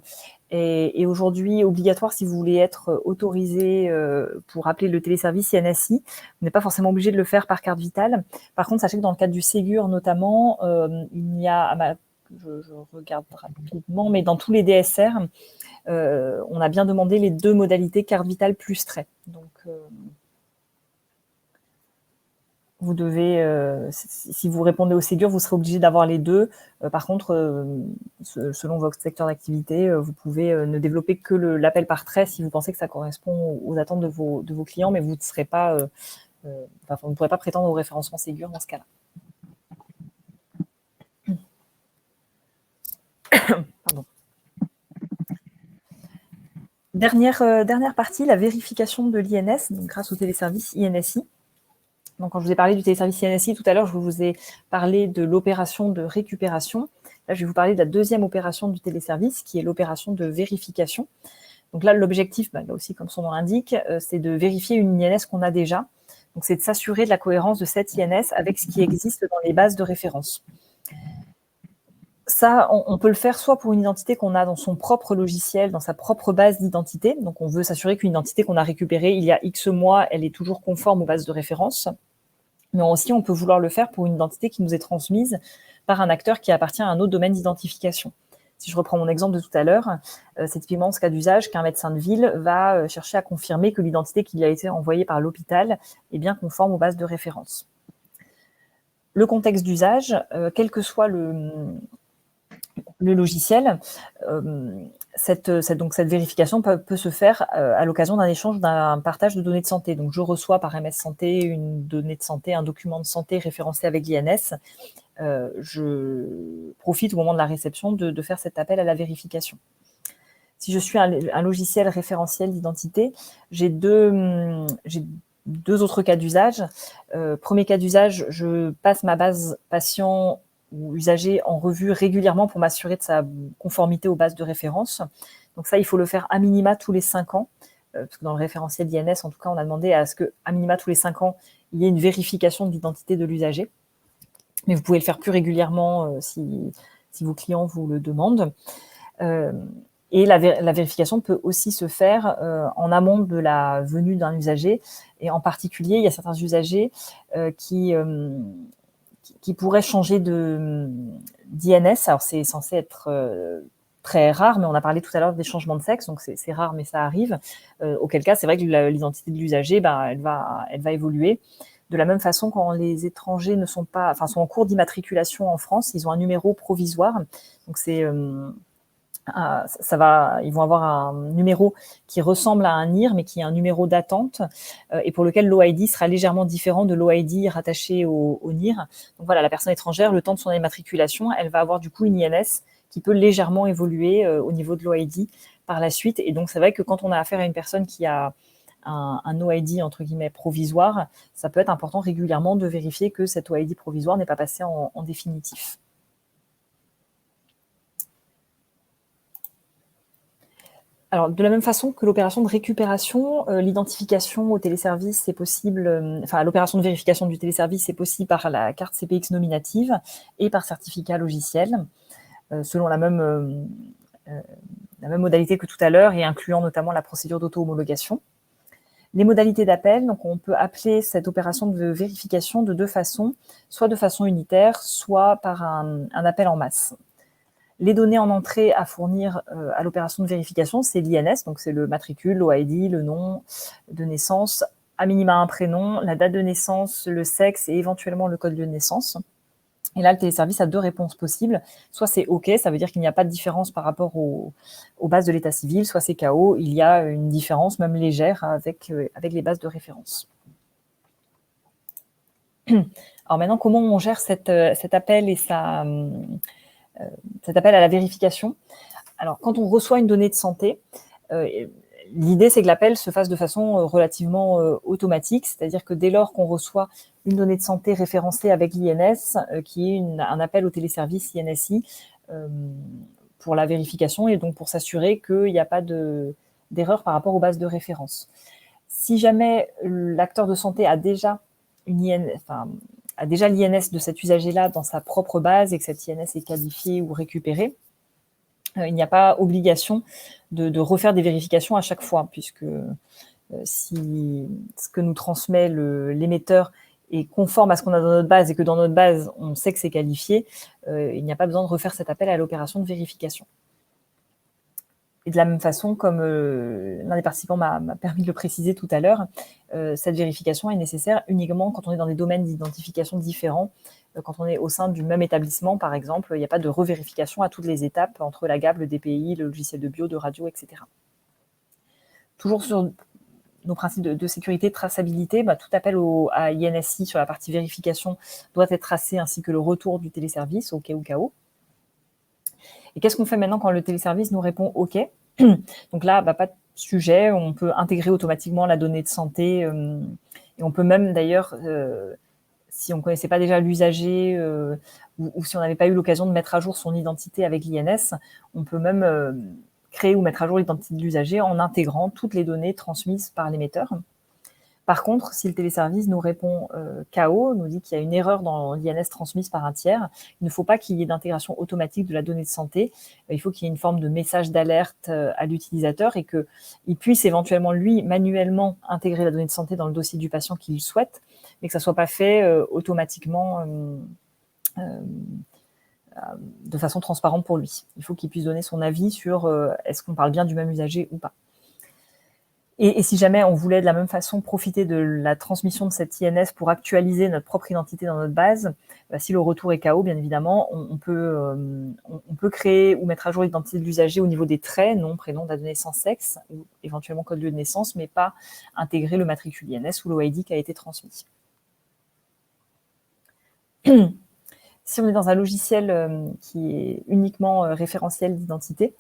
Speaker 1: est aujourd'hui obligatoire si vous voulez être autorisé pour appeler le téléservice INSI. Vous n'êtes pas forcément obligé de le faire par carte vitale. Par contre, sachez que dans le cadre du Ségur, notamment, il y a, je regarde rapidement, mais dans tous les DSR, on a bien demandé les 2 modalités carte vitale plus trait. Donc, vous devez, si vous répondez au Ségur, vous serez obligé d'avoir les 2. Par contre, selon votre secteur d'activité, vous pouvez ne développer que l'appel par trait si vous pensez que ça correspond aux attentes de vos clients, mais vous ne serez pas, vous ne pourrez pas prétendre au référencement Ségur dans ce cas-là. Pardon. Dernière partie, la vérification de l'INS, donc grâce au téléservice INSI. Donc, quand je vous ai parlé du téléservice INSI tout à l'heure, je vous ai parlé de l'opération de récupération. Là, je vais vous parler de la deuxième opération du téléservice, qui est l'opération de vérification. Donc là, l'objectif, là aussi, comme son nom l'indique, c'est de vérifier une INS qu'on a déjà. Donc, c'est de s'assurer de la cohérence de cette INS avec ce qui existe dans les bases de référence. Ça, on peut le faire soit pour une identité qu'on a dans son propre logiciel, dans sa propre base d'identité. Donc, on veut s'assurer qu'une identité qu'on a récupérée il y a X mois, elle est toujours conforme aux bases de référence. Mais aussi, on peut vouloir le faire pour une identité qui nous est transmise par un acteur qui appartient à un autre domaine d'identification. Si je reprends mon exemple de tout à l'heure, c'est typiquement ce cas d'usage qu'un médecin de ville va chercher à confirmer que l'identité qui lui a été envoyée par l'hôpital est bien conforme aux bases de référence. Le contexte d'usage, quel que soit le logiciel, cette vérification peut se faire à l'occasion d'un échange, d'un partage de données de santé. Donc, je reçois par MS Santé une donnée de santé, un document de santé référencé avec l'INS. Je profite au moment de la réception de faire cet appel à la vérification. Si je suis un logiciel référentiel d'identité, j'ai deux autres cas d'usage. Premier cas d'usage, je passe ma base patient ou usager en revue régulièrement pour m'assurer de sa conformité aux bases de référence. Donc ça, il faut le faire à minima tous les 5 ans, parce que dans le référentiel d'INS, en tout cas, on a demandé à ce qu'à minima tous les 5 ans, il y ait une vérification de l'identité de l'usager. Mais vous pouvez le faire plus régulièrement si vos clients vous le demandent. Et la vérification peut aussi se faire en amont de la venue d'un usager. Et en particulier, il y a certains usagers qui pourraient changer d'INS. Alors, c'est censé être très rare, mais on a parlé tout à l'heure des changements de sexe, donc c'est rare, mais ça arrive. Auquel cas, c'est vrai que l'identité de l'usager, elle va évoluer. De la même façon, quand les étrangers sont en cours d'immatriculation en France, ils ont un numéro provisoire. Donc ils vont avoir un numéro qui ressemble à un NIR, mais qui est un numéro d'attente, et pour lequel l'OID sera légèrement différent de l'OID rattaché au NIR. Donc voilà, la personne étrangère, le temps de son immatriculation, elle va avoir du coup une INS qui peut légèrement évoluer au niveau de l'OID par la suite. Et donc c'est vrai que quand on a affaire à une personne qui a un OID entre guillemets provisoire, ça peut être important régulièrement de vérifier que cet OID provisoire n'est pas passé en définitif. Alors, de la même façon que l'opération de récupération, l'identification au téléservice, c'est possible, l'opération de vérification du téléservice, c'est possible par la carte CPX nominative et par certificat logiciel, selon la même modalité que tout à l'heure et incluant notamment la procédure d'auto-homologation. Les modalités d'appel, donc on peut appeler cette opération de vérification de 2 façons, soit de façon unitaire, soit par un appel en masse. Les données en entrée à fournir à l'opération de vérification, c'est l'INS, donc c'est le matricule, l'OID, le nom de naissance, à minima un prénom, la date de naissance, le sexe et éventuellement le code de naissance. Et là, le téléservice a 2 réponses possibles. Soit c'est OK, ça veut dire qu'il n'y a pas de différence par rapport aux bases de l'état civil, soit c'est KO, il y a une différence, même légère, avec les bases de référence. Alors maintenant, comment on gère cet appel et cet appel à la vérification? Alors, quand on reçoit une donnée de santé, l'idée, c'est que l'appel se fasse de façon relativement automatique, c'est-à-dire que dès lors qu'on reçoit une donnée de santé référencée avec l'INS, qui est un appel au téléservice INSI pour la vérification et donc pour s'assurer qu'il n'y a pas d'erreur par rapport aux bases de référence. Si jamais l'acteur de santé a déjà l'INS de cet usager-là dans sa propre base et que cette INS est qualifiée ou récupérée, il n'y a pas obligation de refaire des vérifications à chaque fois, puisque si ce que nous transmet l'émetteur est conforme à ce qu'on a dans notre base et que dans notre base, on sait que c'est qualifié, il n'y a pas besoin de refaire cet appel à l'opération de vérification. Et de la même façon, comme l'un des participants m'a permis de le préciser tout à l'heure, cette vérification est nécessaire uniquement quand on est dans des domaines d'identification différents. Quand on est au sein du même établissement, par exemple, il n'y a pas de revérification à toutes les étapes entre la GAB, le DPI, le logiciel de bio, de radio, etc. Toujours sur nos principes de sécurité, de traçabilité, tout appel à INSI sur la partie vérification doit être tracé, ainsi que le retour du téléservice, OK ou KO. Et qu'est-ce qu'on fait maintenant quand le téléservice nous répond OK? Donc là, pas de sujet, on peut intégrer automatiquement la donnée de santé et on peut même d'ailleurs, si on ne connaissait pas déjà l'usager ou si on n'avait pas eu l'occasion de mettre à jour son identité avec l'INS, on peut même créer ou mettre à jour l'identité de l'usager en intégrant toutes les données transmises par l'émetteur. Par contre, si le téléservice nous répond KO, nous dit qu'il y a une erreur dans l'INS transmise par un tiers, il ne faut pas qu'il y ait d'intégration automatique de la donnée de santé. Il faut qu'il y ait une forme de message d'alerte à l'utilisateur et qu'il puisse éventuellement, lui, manuellement intégrer la donnée de santé dans le dossier du patient qu'il souhaite, mais que ça ne soit pas fait automatiquement de façon transparente pour lui. Il faut qu'il puisse donner son avis sur est-ce qu'on parle bien du même usager ou pas. Et si jamais on voulait de la même façon profiter de la transmission de cette INS pour actualiser notre propre identité dans notre base, si le retour est KO, bien évidemment, on peut créer ou mettre à jour l'identité de l'usager au niveau des traits, nom, prénom, date de naissance, sexe, ou éventuellement code de naissance, mais pas intégrer le matricule INS ou l'OID qui a été transmis. Si on est dans un logiciel qui est uniquement référentiel d'identité,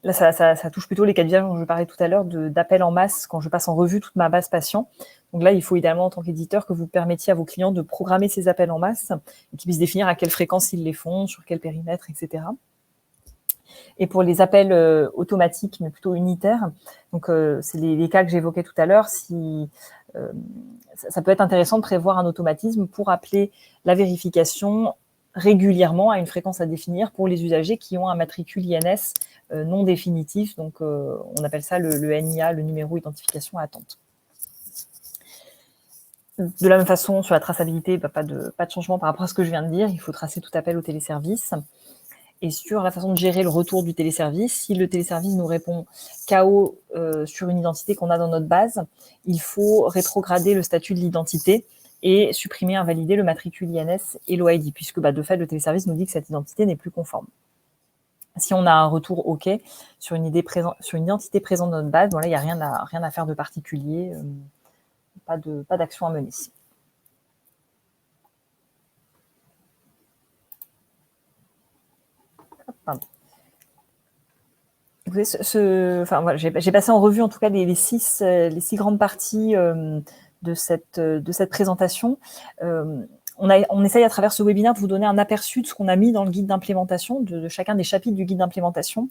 Speaker 1: là, ça touche plutôt les cas d'usage dont je parlais tout à l'heure d'appel en masse quand je passe en revue toute ma base patient. Donc là, il faut idéalement, en tant qu'éditeur, que vous permettiez à vos clients de programmer ces appels en masse et qu'ils puissent définir à quelle fréquence ils les font, sur quel périmètre, etc. Et pour les appels automatiques, mais plutôt unitaires, donc c'est les cas que j'évoquais tout à l'heure, ça peut être intéressant de prévoir un automatisme pour appeler la vérification régulièrement à une fréquence à définir pour les usagers qui ont un matricule INS non définitif. Donc, on appelle ça le NIA, le numéro identification à attente. De la même façon, sur la traçabilité, pas de changement par rapport à ce que je viens de dire. Il faut tracer tout appel au téléservice. Et sur la façon de gérer le retour du téléservice, si le téléservice nous répond KO sur une identité qu'on a dans notre base, il faut rétrograder le statut de l'identité et supprimer, invalider le matricule INS et l'OID, puisque de fait, le téléservice nous dit que cette identité n'est plus conforme. Si on a un retour OK sur une identité présente dans notre base, bon là, il n'y a rien à faire de particulier, pas d'action à mener. Pardon. Voilà, j'ai passé en revue en tout cas les six grandes parties de cette présentation. On essaye à travers ce webinaire de vous donner un aperçu de ce qu'on a mis dans le guide d'implémentation, de chacun des chapitres du guide d'implémentation.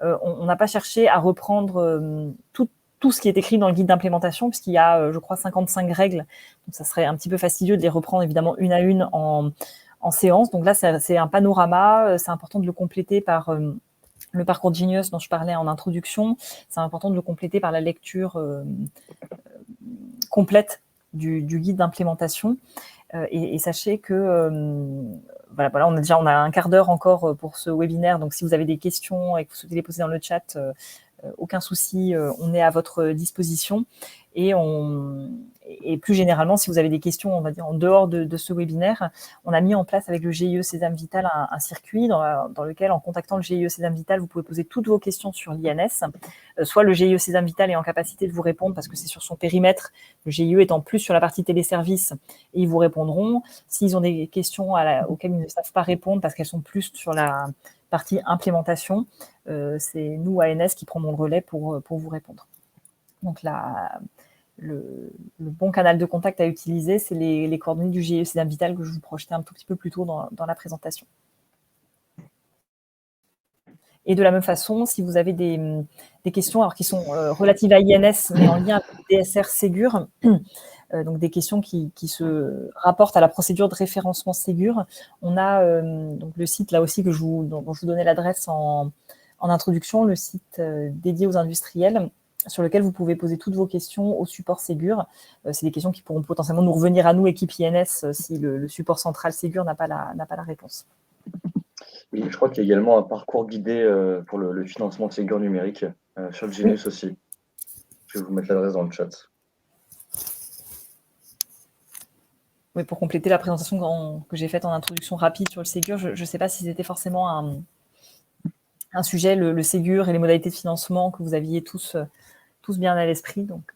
Speaker 1: On n'a pas cherché à reprendre tout ce qui est écrit dans le guide d'implémentation, puisqu'il y a, je crois, 55 règles. Donc, ça serait un petit peu fastidieux de les reprendre, évidemment, une à une en séance. Donc là, c'est un panorama. C'est important de le compléter par le parcours Genius dont je parlais en introduction. C'est important de le compléter par la lecture complète du guide d'implémentation. Et sachez que voilà, on a un quart d'heure encore pour ce webinaire. Donc, si vous avez des questions et que vous souhaitez les poser dans le chat, aucun souci, on est à votre disposition. Et plus généralement, si vous avez des questions, on va dire, en dehors de ce webinaire, on a mis en place avec le GIE Sésame Vital un circuit dans lequel, en contactant le GIE Sésame Vital, vous pouvez poser toutes vos questions sur l'INS. Soit le GIE Sésame Vital est en capacité de vous répondre parce que c'est sur son périmètre, le GIE est en plus sur la partie téléservice et ils vous répondront. S'ils ont des questions auxquelles ils ne savent pas répondre parce qu'elles sont plus sur la partie implémentation, c'est nous, ANS, qui prenons le relais pour vous répondre. Donc le bon canal de contact à utiliser, c'est les coordonnées du GIE Sésame Vital que je vous projetais un tout petit peu plus tôt dans la présentation. Et de la même façon, si vous avez des questions alors qui sont relatives à INS, mais en lien avec DSR Ségur, donc des questions qui se rapportent à la procédure de référencement Ségur, on a donc le site là aussi dont je vous donnais l'adresse en introduction, le site dédié aux industriels, sur lequel vous pouvez poser toutes vos questions au support Ségur. C'est des questions qui pourront potentiellement nous revenir à nous, équipe INS, si le support central Ségur n'a pas la réponse.
Speaker 3: Oui, je crois qu'il y a également un parcours guidé pour le financement de Ségur numérique sur le Genius aussi. Je vais vous mettre l'adresse dans le chat.
Speaker 1: Oui, pour compléter la présentation que j'ai faite en introduction rapide sur le Ségur, je ne sais pas si c'était forcément un sujet, le Ségur et les modalités de financement que vous aviez tous bien à l'esprit. Donc,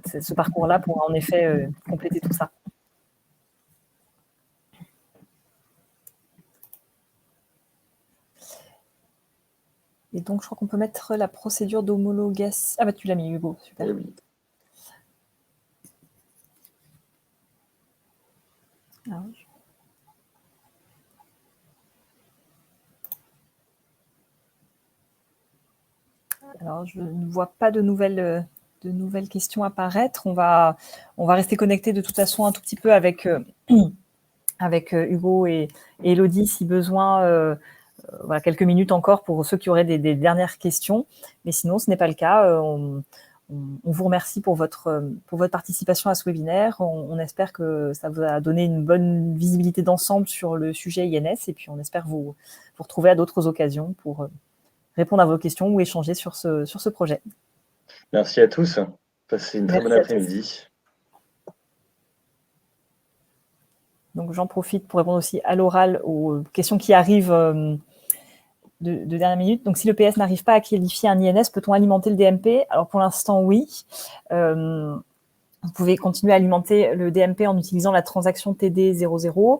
Speaker 1: ce parcours-là pourra en effet compléter tout ça. Et donc, je crois qu'on peut mettre la procédure d'homologation. Ah, tu l'as mis, Hugo, super.
Speaker 3: Eh oui.
Speaker 1: Alors, je ne vois pas de nouvelles questions apparaître. On va rester connecté de toute façon un tout petit peu avec Hugo et Elodie si besoin. Voilà, quelques minutes encore pour ceux qui auraient des dernières questions. Mais sinon, ce n'est pas le cas. On vous remercie pour votre participation à ce webinaire. On espère que ça vous a donné une bonne visibilité d'ensemble sur le sujet INS. Et puis, on espère vous retrouver à d'autres occasions pour répondre à vos questions ou échanger sur ce projet.
Speaker 3: Merci à tous. Passez une très bonne après-midi.
Speaker 1: Donc, j'en profite pour répondre aussi à l'oral aux questions qui arrivent de dernière minute. Donc, si le PS n'arrive pas à qualifier un INS, peut-on alimenter le DMP? Alors, pour l'instant, oui. Vous pouvez continuer à alimenter le DMP en utilisant la transaction TD00,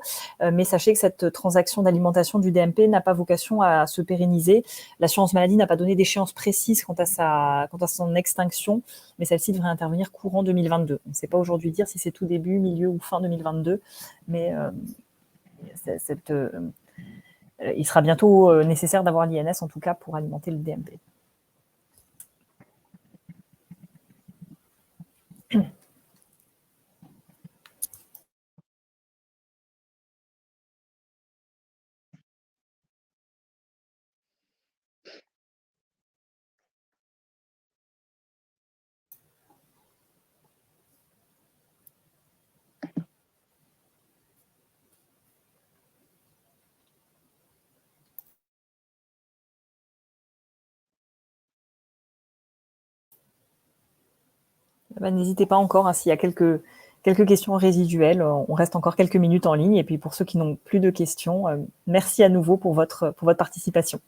Speaker 1: mais sachez que cette transaction d'alimentation du DMP n'a pas vocation à se pérenniser. L'assurance maladie n'a pas donné d'échéance précise quant à son extinction, mais celle-ci devrait intervenir courant 2022. On ne sait pas aujourd'hui dire si c'est tout début, milieu ou fin 2022, mais il sera bientôt nécessaire d'avoir l'INS, en tout cas, pour alimenter le DMP. N'hésitez pas encore, s'il y a quelques questions résiduelles, on reste encore quelques minutes en ligne. Et puis pour ceux qui n'ont plus de questions, merci à nouveau pour votre participation.